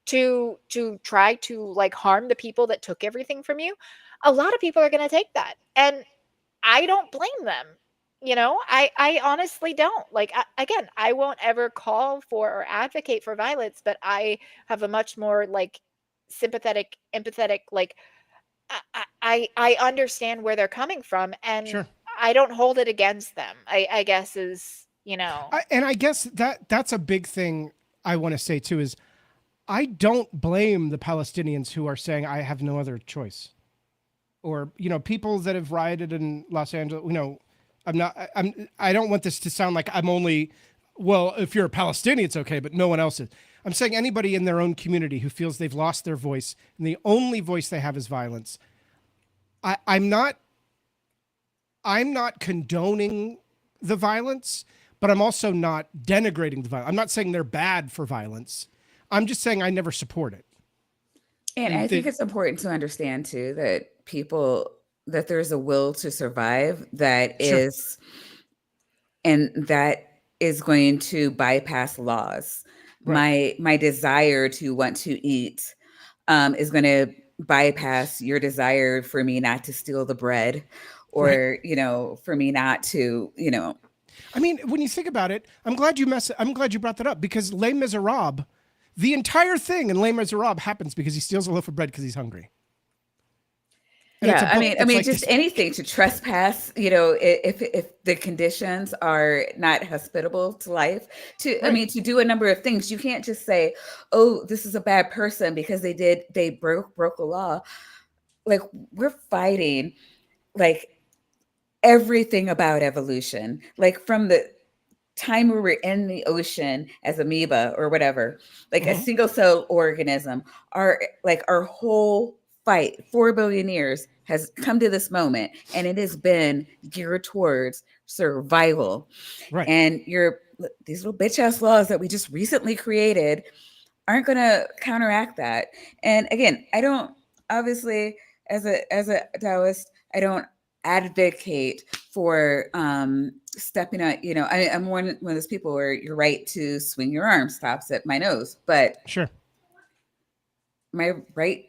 to try to like harm the people that took everything from you, a lot of people are going to take that. And I don't blame them. I honestly don't. Like, again, I won't ever call for or advocate for violence, but I have a much more like sympathetic, empathetic, like I understand where they're coming from, and I don't hold it against them. I guess is, and I guess that's a big thing I want to say too, is I don't blame the Palestinians who are saying I have no other choice. Or, people that have rioted in Los Angeles, I don't want this to sound like I'm only, well, if you're a Palestinian, it's okay, but no one else is. I'm saying anybody in their own community who feels they've lost their voice and the only voice they have is violence. I'm not condoning the violence, but I'm also not denigrating the violence. I'm not saying they're bad for violence. I'm just saying I never support it. And I think it's important to understand too that that there's a will to survive that is, and that is going to bypass laws. Right. My desire to want to eat is going to bypass your desire for me not to steal the bread, or for me not to, I mean, when you think about it, I'm glad you brought that up, because Les Miserables, the entire thing in Les Miserables happens because he steals a loaf of bread because he's hungry. And I mean, like just anything to trespass, if the conditions are not hospitable to life, I mean, to do a number of things. You can't just say, oh, this is a bad person because they broke the law. Like, we're fighting like everything about evolution, like from the time we were in the ocean as amoeba or whatever, like a single cell organism, our whole fight, 4 billion years, has come to this moment, and it has been geared towards survival. Right. And these little bitch ass laws that we just recently created aren't going to counteract that. And again, I don't, obviously, as a Taoist, I don't advocate for stepping on, I'm one of those people where your right to swing your arm stops at my nose, but my right.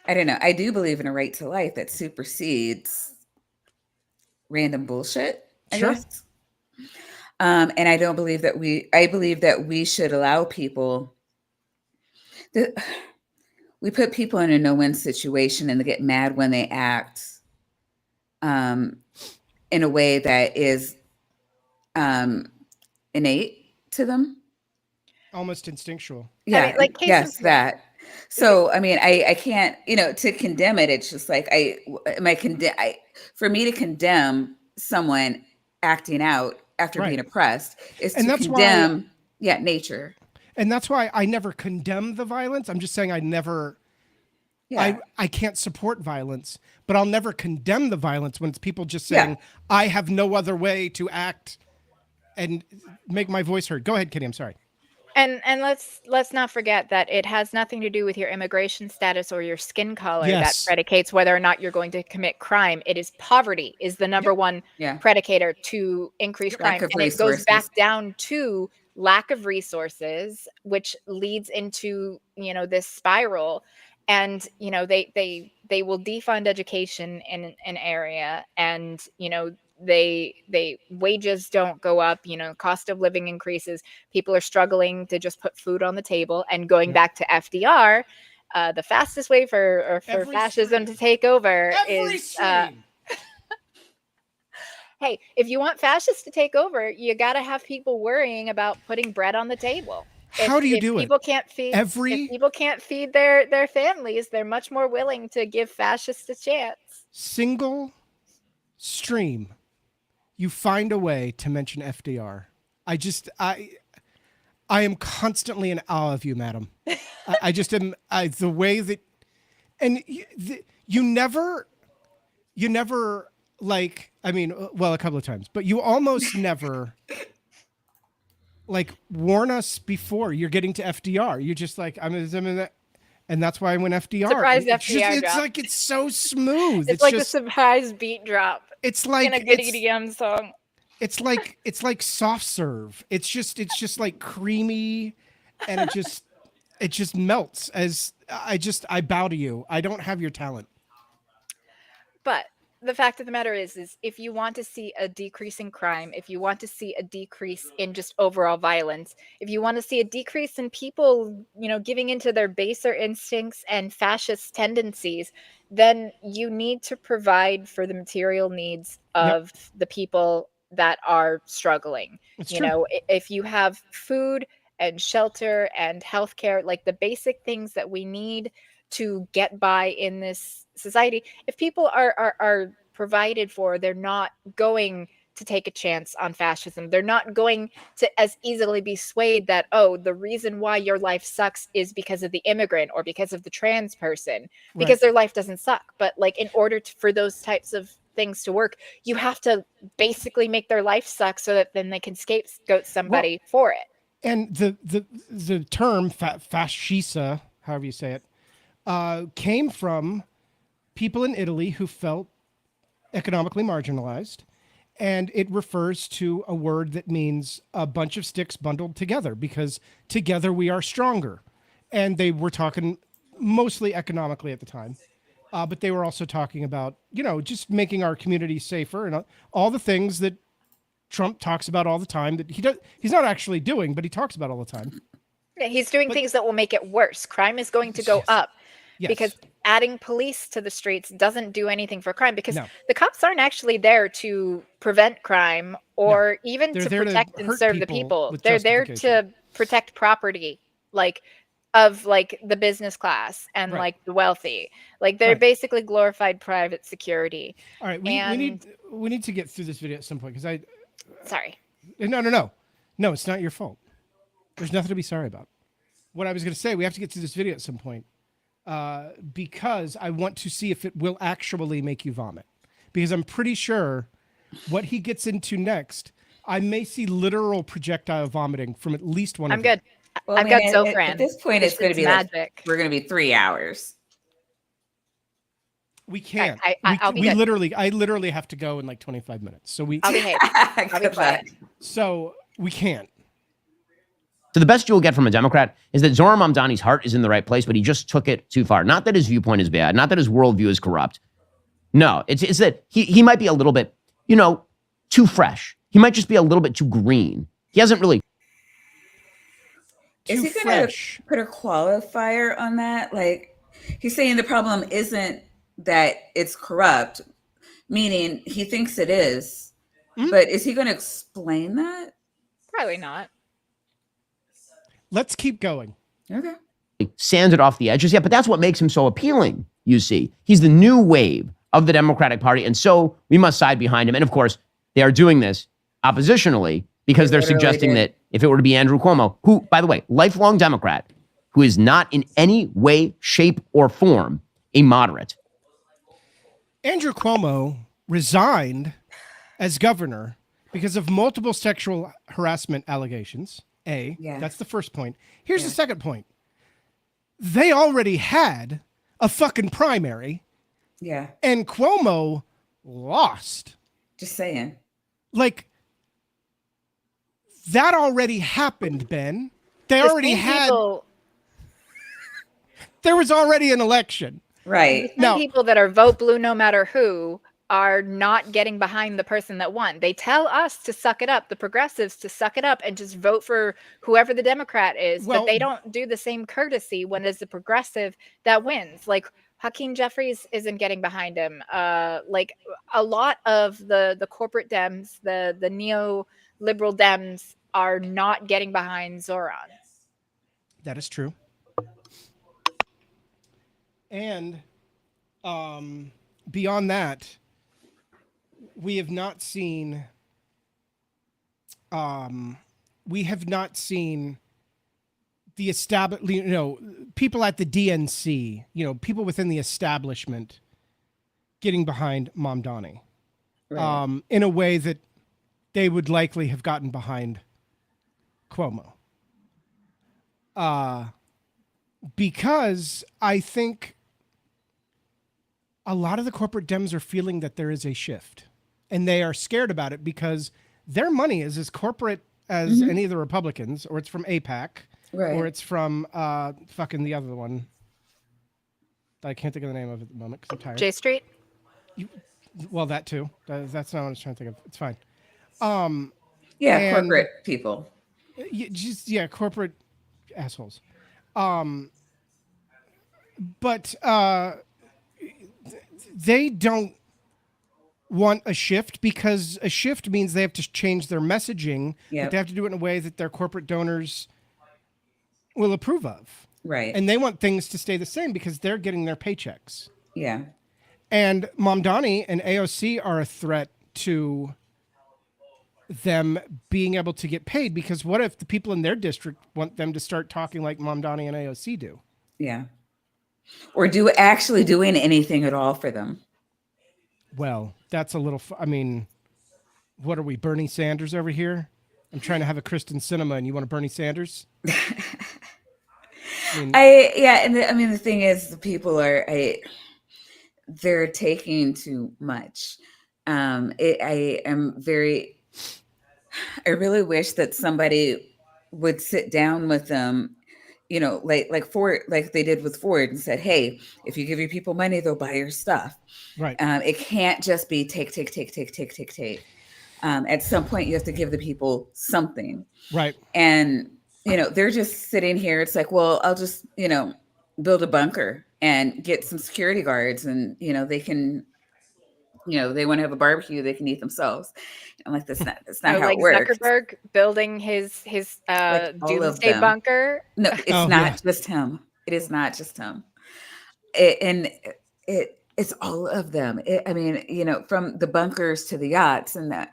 I don't know. I do believe in a right to life that supersedes random bullshit, I guess. And I don't believe that I believe that we should allow people we put people in a no-win situation and they get mad when they act in a way that is innate to them. Almost instinctual. Yeah. I mean, like, yes, that. So, I mean, I can't, to condemn it. It's just like, for me to condemn someone acting out after being oppressed is to condemn, nature. And that's why I never condemn the violence. I'm just saying I can't support violence, but I'll never condemn the violence when it's people just saying, I have no other way to act and make my voice heard. Go ahead, Kitty. I'm sorry. And let's not forget that it has nothing to do with your immigration status or your skin color that predicates whether or not you're going to commit crime. It is poverty is the number one predicator to increase crime. And it goes back down to lack of resources, which leads into, this spiral. And, they will defund education in an area and, they wages don't go up, cost of living increases. People are struggling to just put food on the table. And going back to FDR, the fastest way for fascism to take over is hey, if you want fascists to take over, you got to have people worrying about putting bread on the table. How do you do it? If people can't feed their families, they're much more willing to give fascists a chance. Single stream. You find a way to mention FDR. I am constantly in awe of you, madam. I just am the way that, and you never like, I mean, well, a couple of times, but you almost never like warn us before you're getting to FDR. You're just like, I'm in that. And that's why I went FDR. Surprise FDR drop. It's like, it's so smooth. It's like just a surprise beat drop. It's like in a good EDM song. It's like soft serve. It's just like creamy, and it just melts. I bow to you. I don't have your talent. But the fact of the matter is if you want to see a decrease in crime, if you want to see a decrease in just overall violence, if you want to see a decrease in people, giving into their baser instincts and fascist tendencies, then you need to provide for the material needs of the people that are struggling. It's true. If you have food and shelter and healthcare, like the basic things that we need to get by in this society, if people are provided for, they're not going to take a chance on fascism. They're not going to as easily be swayed that, the reason why your life sucks is because of the immigrant or because of the trans person, because their life doesn't suck. But like, in order for those types of things to work, you have to basically make their life suck so that then they can scapegoat somebody for it. And the term fascista, however you say it, came from people in Italy who felt economically marginalized, and it refers to a word that means a bunch of sticks bundled together, because together we are stronger. And they were talking mostly economically at the time, but they were also talking about, just making our community safer and all the things that Trump talks about all the time that he's not actually doing, but he talks about all the time. Yeah, he's doing things that will make it worse. Crime is going to go up. Yes. Because adding police to the streets doesn't do anything for crime, because the cops aren't actually there to prevent crime or even to protect and serve the people. They're there to protect property, of the business class and the wealthy. They're basically glorified private security. All right, we need to get through this video at some point, because sorry. No, it's not your fault. There's nothing to be sorry about. What I was going to say, we have to get through this video at some point. Because I want to see if it will actually make you vomit. Because I'm pretty sure what he gets into next, I may see literal projectile vomiting from at least one of them. I'm good. I've got Zofran. At this point, it's going to be magic. We're going to be 3 hours. We can't. I literally have to go in 25 minutes. So I'll behave. I'll be quiet. So we can't. So the best you'll get from a Democrat is that Zohran Mamdani's heart is in the right place, but he just took it too far. Not that his viewpoint is bad, not that his worldview is corrupt. No, it's that he might be a little bit, too fresh. He might just be a little bit too green. He hasn't really. Is he going to put a qualifier on that? Like, he's saying the problem isn't that it's corrupt, meaning he thinks it is. Mm-hmm. But is he going to explain that? Probably not. Let's keep going. Okay. Sanded off the edges. Yeah, but that's what makes him so appealing, you see. He's the new wave of the Democratic Party, and so we must side behind him. And of course, they are doing this oppositionally because they're suggesting that if it were to be Andrew Cuomo, who, by the way, lifelong Democrat, who is not in any way, shape, or form a moderate. Andrew Cuomo resigned as governor because of multiple sexual harassment allegations. That's the first point. Here's the second point. They already had a fucking primary. Yeah. And Cuomo lost. Just saying. Like, that already happened, Ben. They already had. There was already an election. Right. Now, people that are vote blue no matter who are not getting behind the person that won. They tell us to suck it up, the progressives to suck it up and just vote for whoever the Democrat is, but they don't do the same courtesy when it's the progressive that wins. Like Hakeem Jeffries isn't getting behind him. Like a lot of the corporate Dems, the neoliberal Dems are not getting behind Zohran. That is true. And beyond that, we have not seen the people at the DNC, people within the establishment getting behind Mamdani, right. In a way that they would likely have gotten behind Cuomo. Because I think a lot of the corporate Dems are feeling that there is a shift. And they are scared about it because their money is as corporate as any of the Republicans, or it's from AIPAC, right. Or it's from fucking the other one. I can't think of the name of it at the moment because I'm tired. J Street? Well, that too. That's not what I was trying to think of. It's fine. Corporate people. Corporate assholes. But they don't want a shift because a shift means they have to change their messaging, but they have to do it in a way that their corporate donors will approve of. Right. And they want things to stay the same because they're getting their paychecks. Yeah. And Mamdani and AOC are a threat to them being able to get paid because what if the people in their district want them to start talking like Mamdani and AOC do? Yeah. Or doing anything at all for them. Well, that's a little, what are we, Bernie Sanders over here? I'm trying to have a Kristen Sinema and you want a Bernie Sanders? The thing is the people they're taking too much. I really wish that somebody would sit down with them, like Ford, like they did with Ford, and said, "Hey, if you give your people money, they'll buy your stuff." Right. It can't just be take. At some point, you have to give the people something. Right. And they're just sitting here. It's like, well, I'll just build a bunker and get some security guards, and they can. They want to have a barbecue, they can eat themselves. I'm like, that's not how like it works. Zuckerberg building his doomsday bunker. No, it's not just him. It is not just him. It's all of them. From the bunkers to the yachts and that.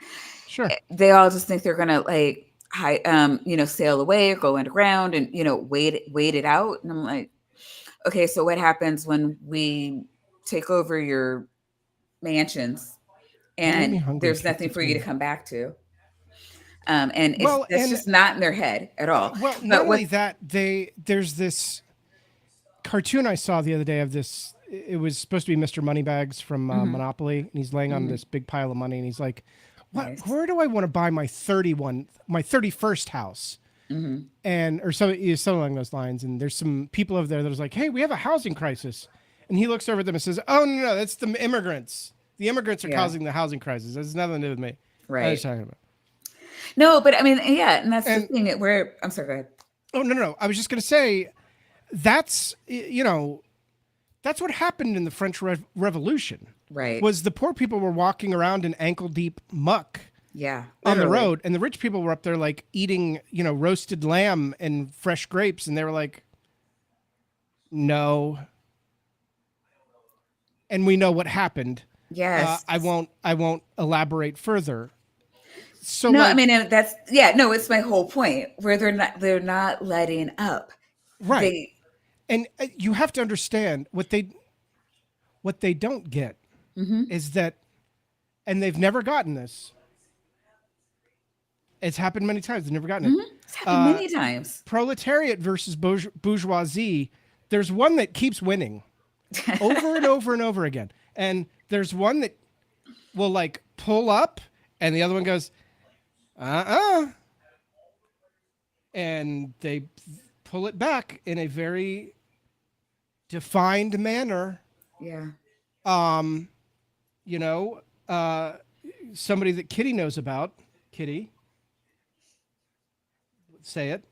Sure. They all just think they're gonna sail away or go underground and wait it out. And I'm like, okay, so what happens when we take over your mansions and there's nothing for you to come back to? And it's just not in their head at all. Well, not only that, there's this cartoon I saw the other day of this. It was supposed to be Mr. Moneybags from Monopoly, and he's laying on this big pile of money, and he's like, "What? Nice. Where do I want to buy my 31st house?" and or something along those lines. And there's some people over there that was like, "Hey, we have a housing crisis," and he looks over at them and says, "Oh no, that's the immigrants. The immigrants are causing the housing crisis. That's nothing to do with me." Right. I was talking about. No, but I mean, yeah, and that's the thing. I'm sorry. Go ahead. Oh no! I was just going to say, that's that's what happened in the French Revolution. Right. Was the poor people were walking around in ankle deep muck. Yeah. On the road, and the rich people were up there like eating, roasted lamb and fresh grapes, and they were like, "No." And we know what happened. Yes. I won't elaborate further. So no, I mean it's my whole point where they're not letting up. Right. And you have to understand what they don't get is that, and they've never gotten this. It's happened many times. They've never gotten it. It's happened many times. Proletariat versus bourgeoisie. There's one that keeps winning over and over and over again. And there's one that will like pull up and the other one goes, and they pull it back in a very defined manner. Yeah. Somebody that Kitty knows about. Kitty. Say it.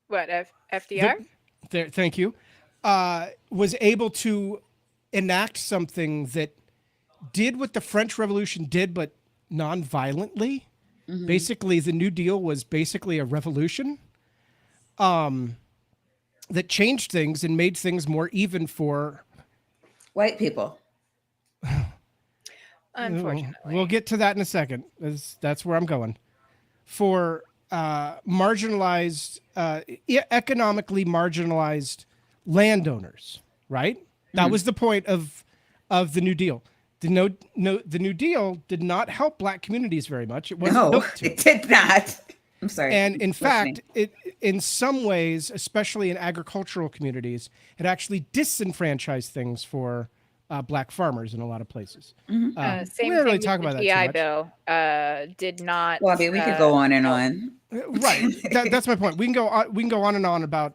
What, FDR? Thank you. Was able to enact something that did what the French Revolution did, but non-violently. Basically, the New Deal was basically a revolution that changed things and made things more even for white people. Unfortunately. We'll get to that in a second. That's where I'm going. For marginalized, economically marginalized landowners, right? That was the point of the New Deal. The New Deal did not help Black communities very much. It wasn't built to. It did not. I'm sorry. And in fact, it in some ways, especially in agricultural communities, it actually disenfranchised things for Black farmers in a lot of places. Same we don't thing really with talk the about that GI too bill. Did not. Well, I mean, we could go on and on. Right. That's my point. We can go on and on about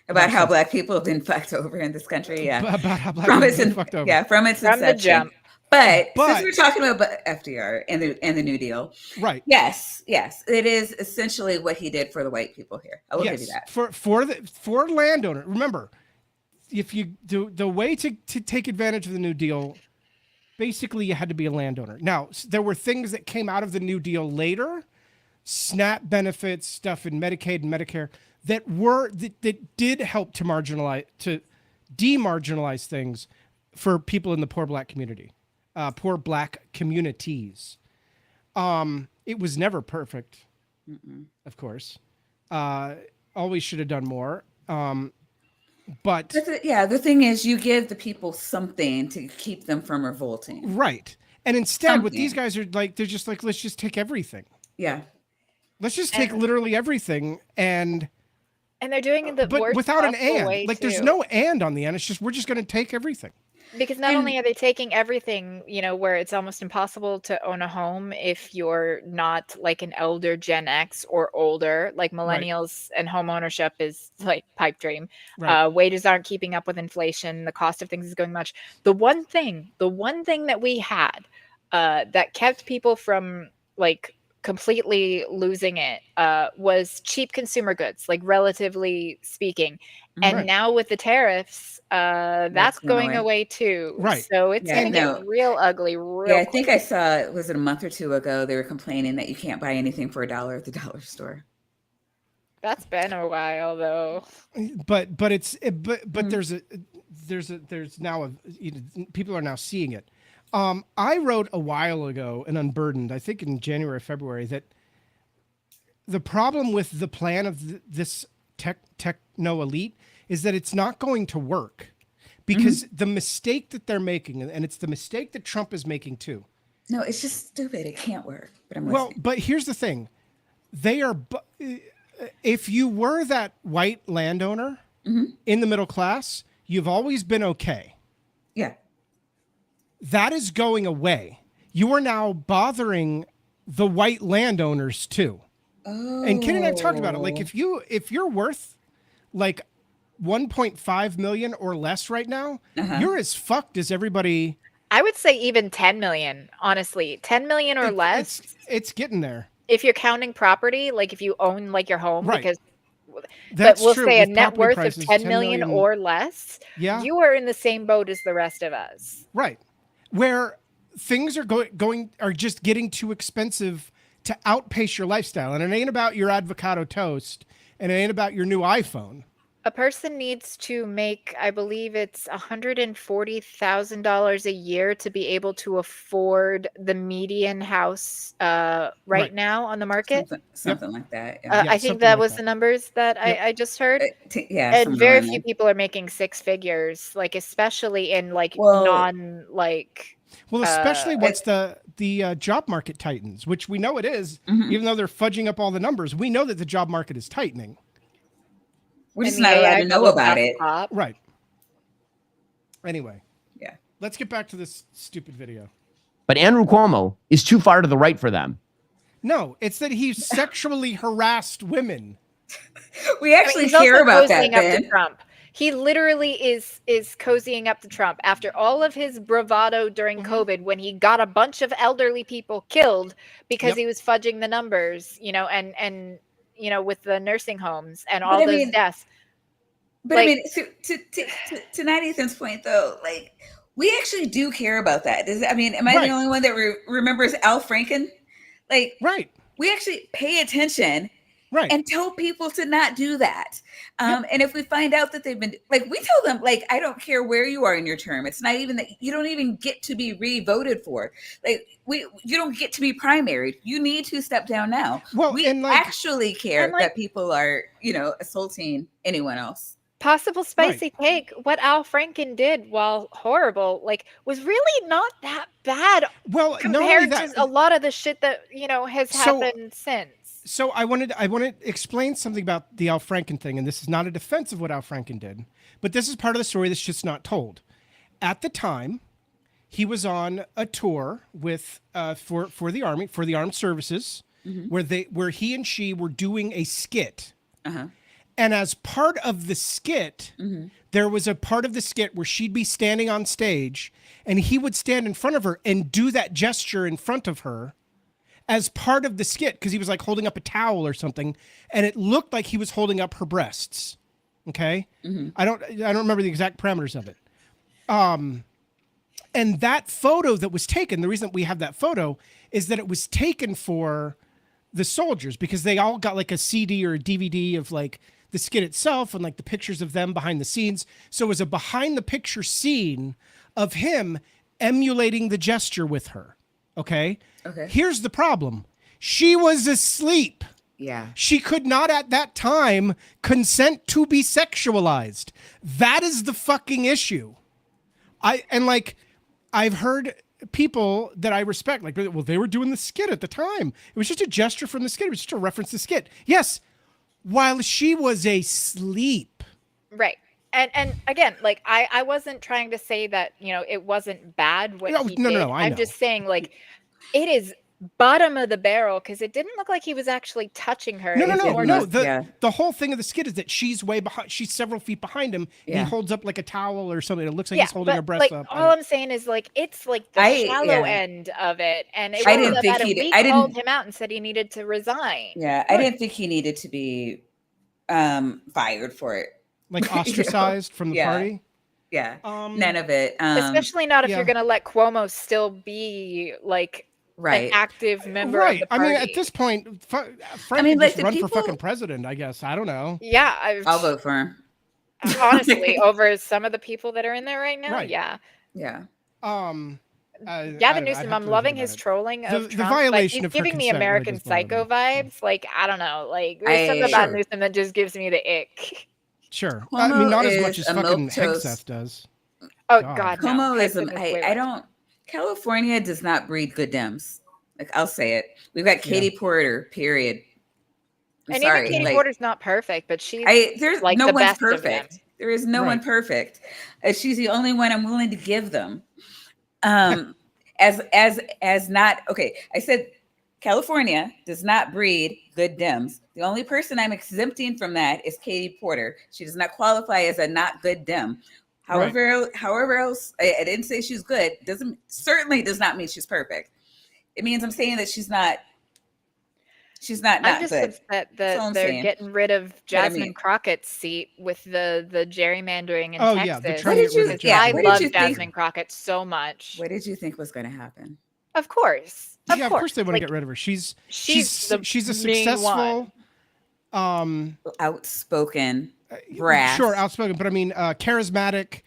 how Black people have been fucked over in this country. Yeah. About how Black people have been fucked over. Yeah, from its inception. The jump. But since we're talking about FDR and the New Deal, right? Yes, it is essentially what he did for the white people here. I will give you that. For landowner. Remember, if you do the way to take advantage of the New Deal, basically you had to be a landowner. Now there were things that came out of the New Deal later, SNAP benefits, stuff in Medicaid and Medicare that did help to demarginalize things for people in the poor Black community. Poor Black communities. It was never perfect, of course. Always should have done more. But the thing is, you give the people something to keep them from revolting, right? And instead, what these guys are like, they're just like, let's just take everything. Yeah, let's just take literally everything, and they're doing it but without an and. way like, too. There's no and on the end. It's just we're just going to take everything. Because not only are they taking everything, where it's almost impossible to own a home if you're not like an elder Gen X or older, like millennials, and home ownership is like pipe dream. Right. Wages aren't keeping up with inflation. The cost of things is going much. The one thing that we had that kept people from like completely losing it was cheap consumer goods, like relatively speaking. And now with the tariffs, that's going away too. Right. So it's going to get real ugly real quick. I think I saw, was it a month or two ago, they were complaining that you can't buy anything for $1 at the dollar store. That's been a while though. But there's now people are now seeing it. I wrote a while ago in Unburdened, I think in January, February, that the problem with the plan of this techno elite is that it's not going to work because the mistake that they're making, and it's the mistake that Trump is making too. No, it's just stupid. It can't work. But but here's the thing. They are, if you were that white landowner in the middle class, you've always been okay. Yeah. That is going away. You are now bothering the white landowners too. Oh. And Ken and I talked about it. Like if you're worth like 1.5 million or less right now, you're as fucked as everybody. I would say even 10 million, honestly. 10 million or less. It's getting there. If you're counting property, like if you own like your home, right. because that's but we'll true. say With a net worth prices, of 10 million or less, you are in the same boat as the rest of us. Right. Where things are are just getting too expensive to outpace your lifestyle. And it ain't about your avocado toast and it ain't about your new iPhone. A person needs to make, I believe it's $140,000 a year to be able to afford the median house right now on the market. Something like that. Yeah. I think that was the numbers that I just heard. And very few people are making six figures, like especially in like especially once the job market tightens, which we know it is, even though they're fudging up all the numbers. We know that the job market is tightening. We're just not allowed to know about it. Right. Anyway. Yeah. Let's get back to this stupid video. But Andrew Cuomo is too far to the right for them. No, it's that he sexually harassed women. We actually care about that, Ben. Trump. He literally is cozying up to Trump after all of his bravado during COVID when he got a bunch of elderly people killed because he was fudging the numbers, and with the nursing homes and all those deaths. But I mean, to 97's point though, like we actually do care about that. Am I the only one that remembers Al Franken? Like, we actually pay attention. Right. And tell people to not do that. And if we find out that they've been like, we tell them, like, I don't care where you are in your term. It's not even that you don't even get to be re-voted for. Like you don't get to be primaried. You need to step down now. Well, we actually care that people are, assaulting anyone else. Possible spicy take. What Al Franken did, while horrible, was really not that bad. Well, compared to a lot of the shit that has happened since. So I want to explain something about the Al Franken thing, and this is not a defense of what Al Franken did, but this is part of the story that's just not told. At the time, he was on a tour with for the Army, for the Armed Services, where he and she were doing a skit. And as part of the skit, there was a part of the skit where she'd be standing on stage, and he would stand in front of her and do that gesture in front of her as part of the skit, because he was like holding up a towel or something, and it looked like he was holding up her breasts. Okay, I don't remember the exact parameters of it. And that photo that was taken, the reason that we have that photo is that it was taken for the soldiers because they all got like a CD or a DVD of like the skit itself and like the pictures of them behind the scenes. So it was a behind the picture scene of him emulating the gesture with her. Okay. Here's the problem. She was asleep. Yeah. She could not at that time consent to be sexualized. That is the fucking issue. I've heard people that I respect, like, well, they were doing the skit at the time. It was just a gesture from the skit. It was just a reference to the skit. Yes. While she was asleep. Right. And again, like I wasn't trying to say that, it wasn't bad what he did. No, I'm just saying like it is bottom of the barrel because it didn't look like he was actually touching her. No. The whole thing of the skit is that she's way behind. She's several feet behind him. And he holds up like a towel or something. It looks like he's holding her breast up. All I'm saying is like it's like the shallow end of it. And it wasn't that we called him out and said he needed to resign. Yeah, I didn't think he needed to be fired for it. Like ostracized from the party? Yeah. None of it. Especially not if you're going to let Cuomo still be like an active member of the party. I mean, at this point, Frank just run for fucking president, I guess. I don't know. Yeah. I'll vote for him. Honestly, over some of the people that are in there right now. Right. Yeah. Yeah. Gavin Newsom, I'm loving his trolling of Trump. The violation he's of her giving me consent American really Psycho vibes. Like, I don't know. Like, there's something about Newsom that just gives me the ick. Sure. I mean, not as much as fucking Hegseth does. Oh, God. Cuomo is California does not breed good Dems. Like, I'll say it. We've got Katie Porter, period. Even Katie Porter's not perfect, but she's there's like no the one's best perfect. Of them. There is no one perfect. She's the only one I'm willing to give them. As not okay. I said California does not breed good Dems. The only person I'm exempting from that is Katie Porter. She does not qualify as a not good Dem. However else, I didn't say she's good. Certainly does not mean she's perfect. It means I'm saying that she's not I'm just good. upset that they're getting rid of Jasmine Crockett's seat with the gerrymandering in Texas. Yeah, they're trying to get rid of Jasmine. I love Jasmine Crockett so much. What did you think was going to happen? Of course. Of course they want to get rid of her. She's a successful, outspoken, brass. Sure, outspoken, but I mean, charismatic.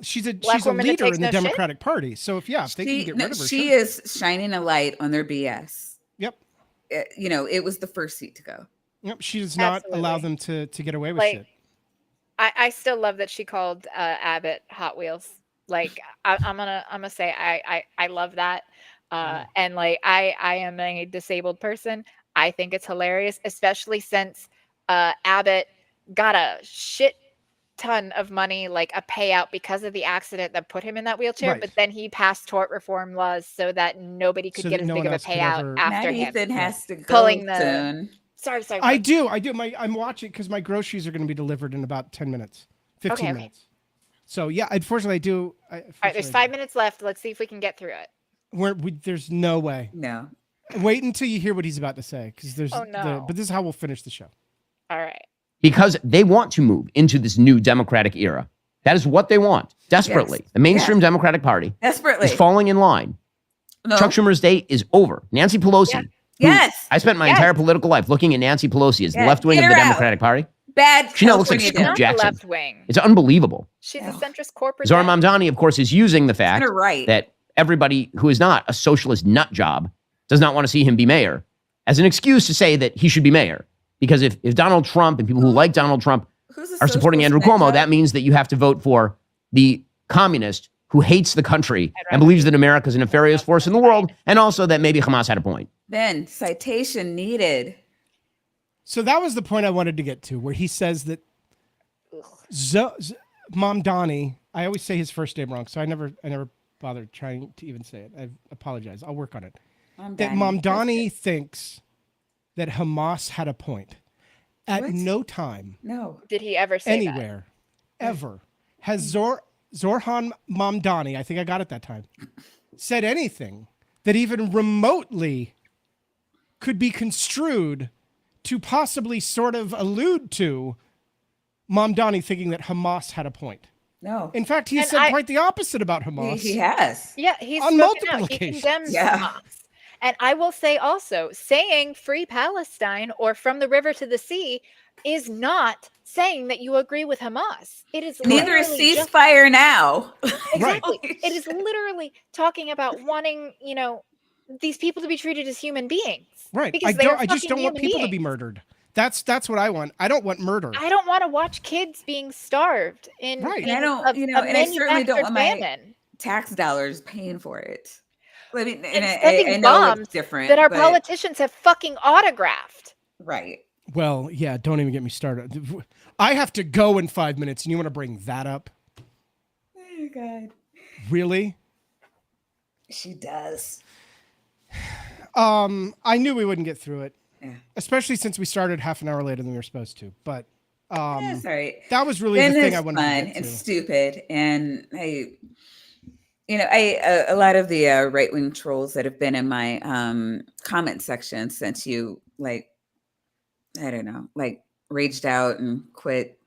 She's a leader in the Democratic Party. So if they can get rid of her, she is shining a light on their BS. Yep. It was the first seat to go. Yep. She does not allow them to get away with it. I still love that she called Abbott Hot Wheels. Like I'm gonna say I love that. And like I am a disabled person. I think it's hilarious, especially since Abbott got a shit ton of money, like a payout because of the accident that put him in that wheelchair. But then he passed tort reform laws so that nobody could get as big of a payout after him. Ethan has to go pulling soon. Sorry. I do. I'm watching because my groceries are going to be delivered in about 10 minutes, 15 minutes. So yeah, unfortunately I do. All right, there's 5 minutes left. Let's see if we can get through it. There's no way. No. Wait until you hear what he's about to say, because there's. But this is how we'll finish the show. All right. Because they want to move into this new Democratic era. That is what they want desperately. Yes. The mainstream Democratic Party is falling in line. No. Chuck Schumer's day is over. Nancy Pelosi. Yes. I spent my entire political life looking at Nancy Pelosi as the left wing of the Democratic Party. Bad. She now looks like Scoop Jackson. Left wing. It's unbelievable. She's a centrist corporate. Zohran Mamdani, of course, is using the fact that everybody who is not a socialist nut job does not want to see him be mayor as an excuse to say that he should be mayor. Because if Donald Trump and people who like Donald Trump are supporting Andrew Cuomo, that means that you have to vote for the communist who hates the country and believes that America is a nefarious force in the world, and also that maybe Hamas had a point. Ben, citation needed. So that was the point I wanted to get to, where he says that Mamdani, I always say his first name wrong, so I never bothered trying to even say it. I apologize. I'll work on it. That Mamdani thinks that Hamas had a point. At no time. No. Did he ever say anywhere, ever, has Zohran Mamdani, I think I got it that time, said anything that even remotely could be construed to possibly sort of allude to Mamdani thinking that Hamas had a point. No. In fact, he said quite the opposite about Hamas. He has. Yeah, he's on multiple occasions. He condemns Hamas. And I will say also, saying free Palestine or from the river to the sea is not saying that you agree with Hamas. It is neither a ceasefire now. Exactly. It is literally talking about wanting, these people to be treated as human beings. Right. I just don't want people to be murdered. That's what I want. I don't want murder. I don't want to watch kids being starved in and I don't, and I certainly don't want my tax dollars paying for it. I mean, and I know it's different that our politicians have fucking autographed. Right. Well, yeah, don't even get me started. I have to go in 5 minutes, and you want to bring that up? Oh, God. Really? She does. I knew we wouldn't get through it, especially since we started half an hour later than we were supposed to. But that's all right. That was really the thing I wanted to get to. Fun and stupid, and a lot of the right-wing trolls that have been in my comment section since you raged out and quit.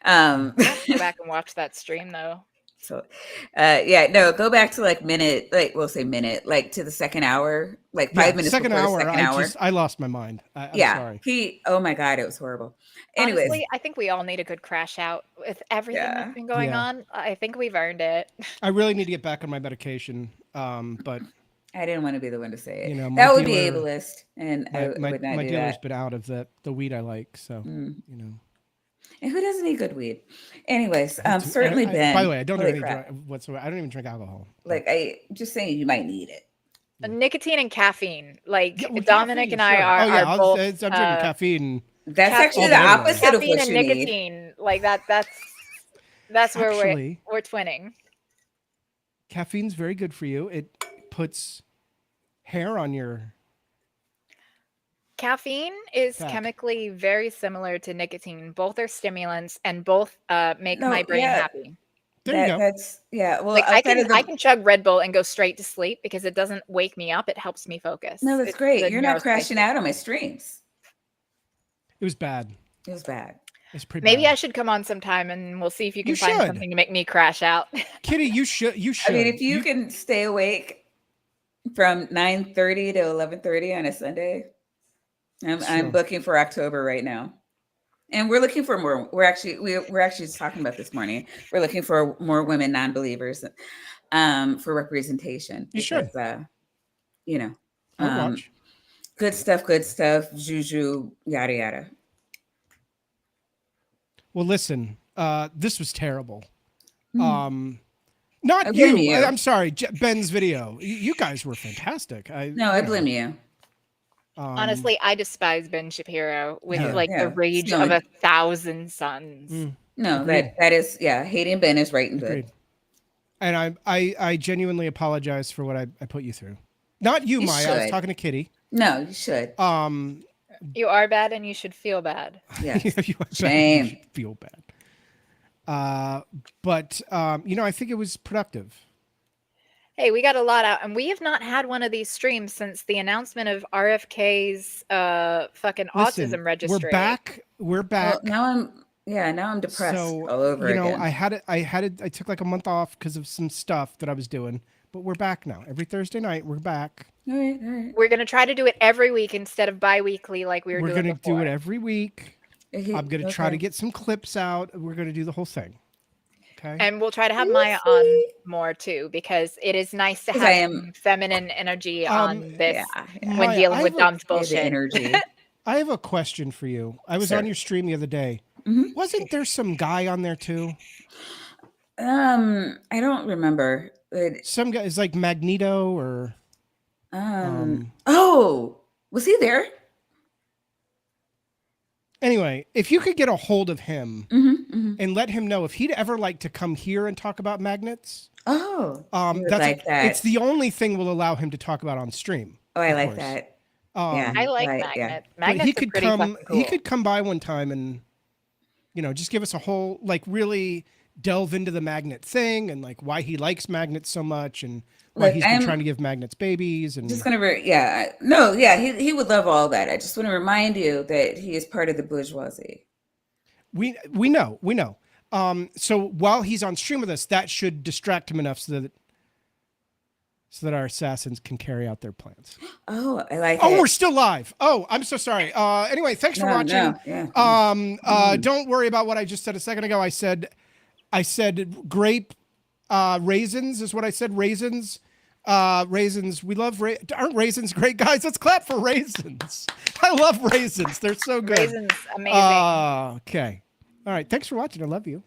Go back and watch that stream though. So, go back to minute, we'll say minute, to the second hour, 5 minutes second before hour. Second hour. I lost my mind. I'm sorry. Oh my God, it was horrible. Anyways. Honestly, I think we all need a good crash out with everything that's been going on. I think we've earned it. I really need to get back on my medication, but I didn't want to be the one to say it. That would be ableist, and I would not do that. My dealer's been out of the weed I like, so And who doesn't eat good weed? Anyways, certainly Ben. By the way, I don't drink whatsoever. I don't even drink alcohol. I just saying you might need it. Nicotine and caffeine. Dominic and I are both. I'm drinking caffeine. That's actually the opposite of what and you nicotine. Need. That's where we're twinning. Caffeine's very good for you. It puts hair on your caffeine is chemically very similar to nicotine. Both are stimulants and both make my brain happy. There you go. That's Well, like I can chug Red Bull and go straight to sleep because it doesn't wake me up. It helps me focus. No, that's great. You're not crashing out on my streams. It was bad. It was bad. It's pretty Maybe bad. I should come on sometime and we'll see if you can find something to make me crash out. Kitty, you should. I mean, if you can stay awake from 9:30 to 11:30 on a Sunday, I'm booking for October right now. And we're looking for more. We're actually just talking about this morning. We're looking for more women non-believers for representation. You should. You know, watch. Good stuff, juju, yada, yada. Well, listen, this was terrible. Not you. I'm sorry, Ben's video. You guys were fantastic. I blame you. Honestly, I despise Ben Shapiro with the rage of 1,000 suns. No, that is hating Ben is right and good. Agreed. And I genuinely apologize for what I put you through. Not you, Maya. I was talking to Kitty. No, you should. You are bad and you should feel bad. Yeah. Shame. You should feel bad. But I think it was productive. Hey, we got a lot out, and we have not had one of these streams since the announcement of RFK's fucking autism registry. We're back. Well, now I'm depressed all over again. I took like a month off because of some stuff that I was doing, but we're back now. Every Thursday night, we're back. All right. We're gonna try to do it every week instead of bi-weekly like we were doing before. We're gonna do it every week. I'm gonna try to get some clips out. We're gonna do the whole thing. Okay. And we'll try to have Maya on more too, because it is nice to have some feminine energy on this when Maya, dealing with Dom's bullshit. Energy. I have a question for you. I was on your stream the other day. Mm-hmm. Wasn't there some guy on there too? I don't remember. Some guy is like Magneto or. Oh, was he there? Anyway, if you could get a hold of him and let him know if he'd ever like to come here and talk about magnets. Oh, that. It's the only thing we'll allow him to talk about on stream. Oh, I like that. I like magnets. Yeah. Magnets he could are come. Cool. He could come by one time and, just give us a whole really delve into the magnet thing and like why he likes magnets so much and why he's been trying to give magnets babies and just gonna he would love all that. I just want to remind you that he is part of the bourgeoisie. We know. So while he's on stream with us, that should distract him enough so that our assassins can carry out their plans. Oh, I like it. Oh, we're still live. Oh, I'm so sorry. Anyway, thanks for watching. Don't worry about what I just said a second ago. I said grape raisins is what I said. Raisins. Raisins. We love aren't raisins great, guys? Let's clap for raisins. I love raisins. They're so good. Raisins, amazing. Okay. All right. Thanks for watching. I love you.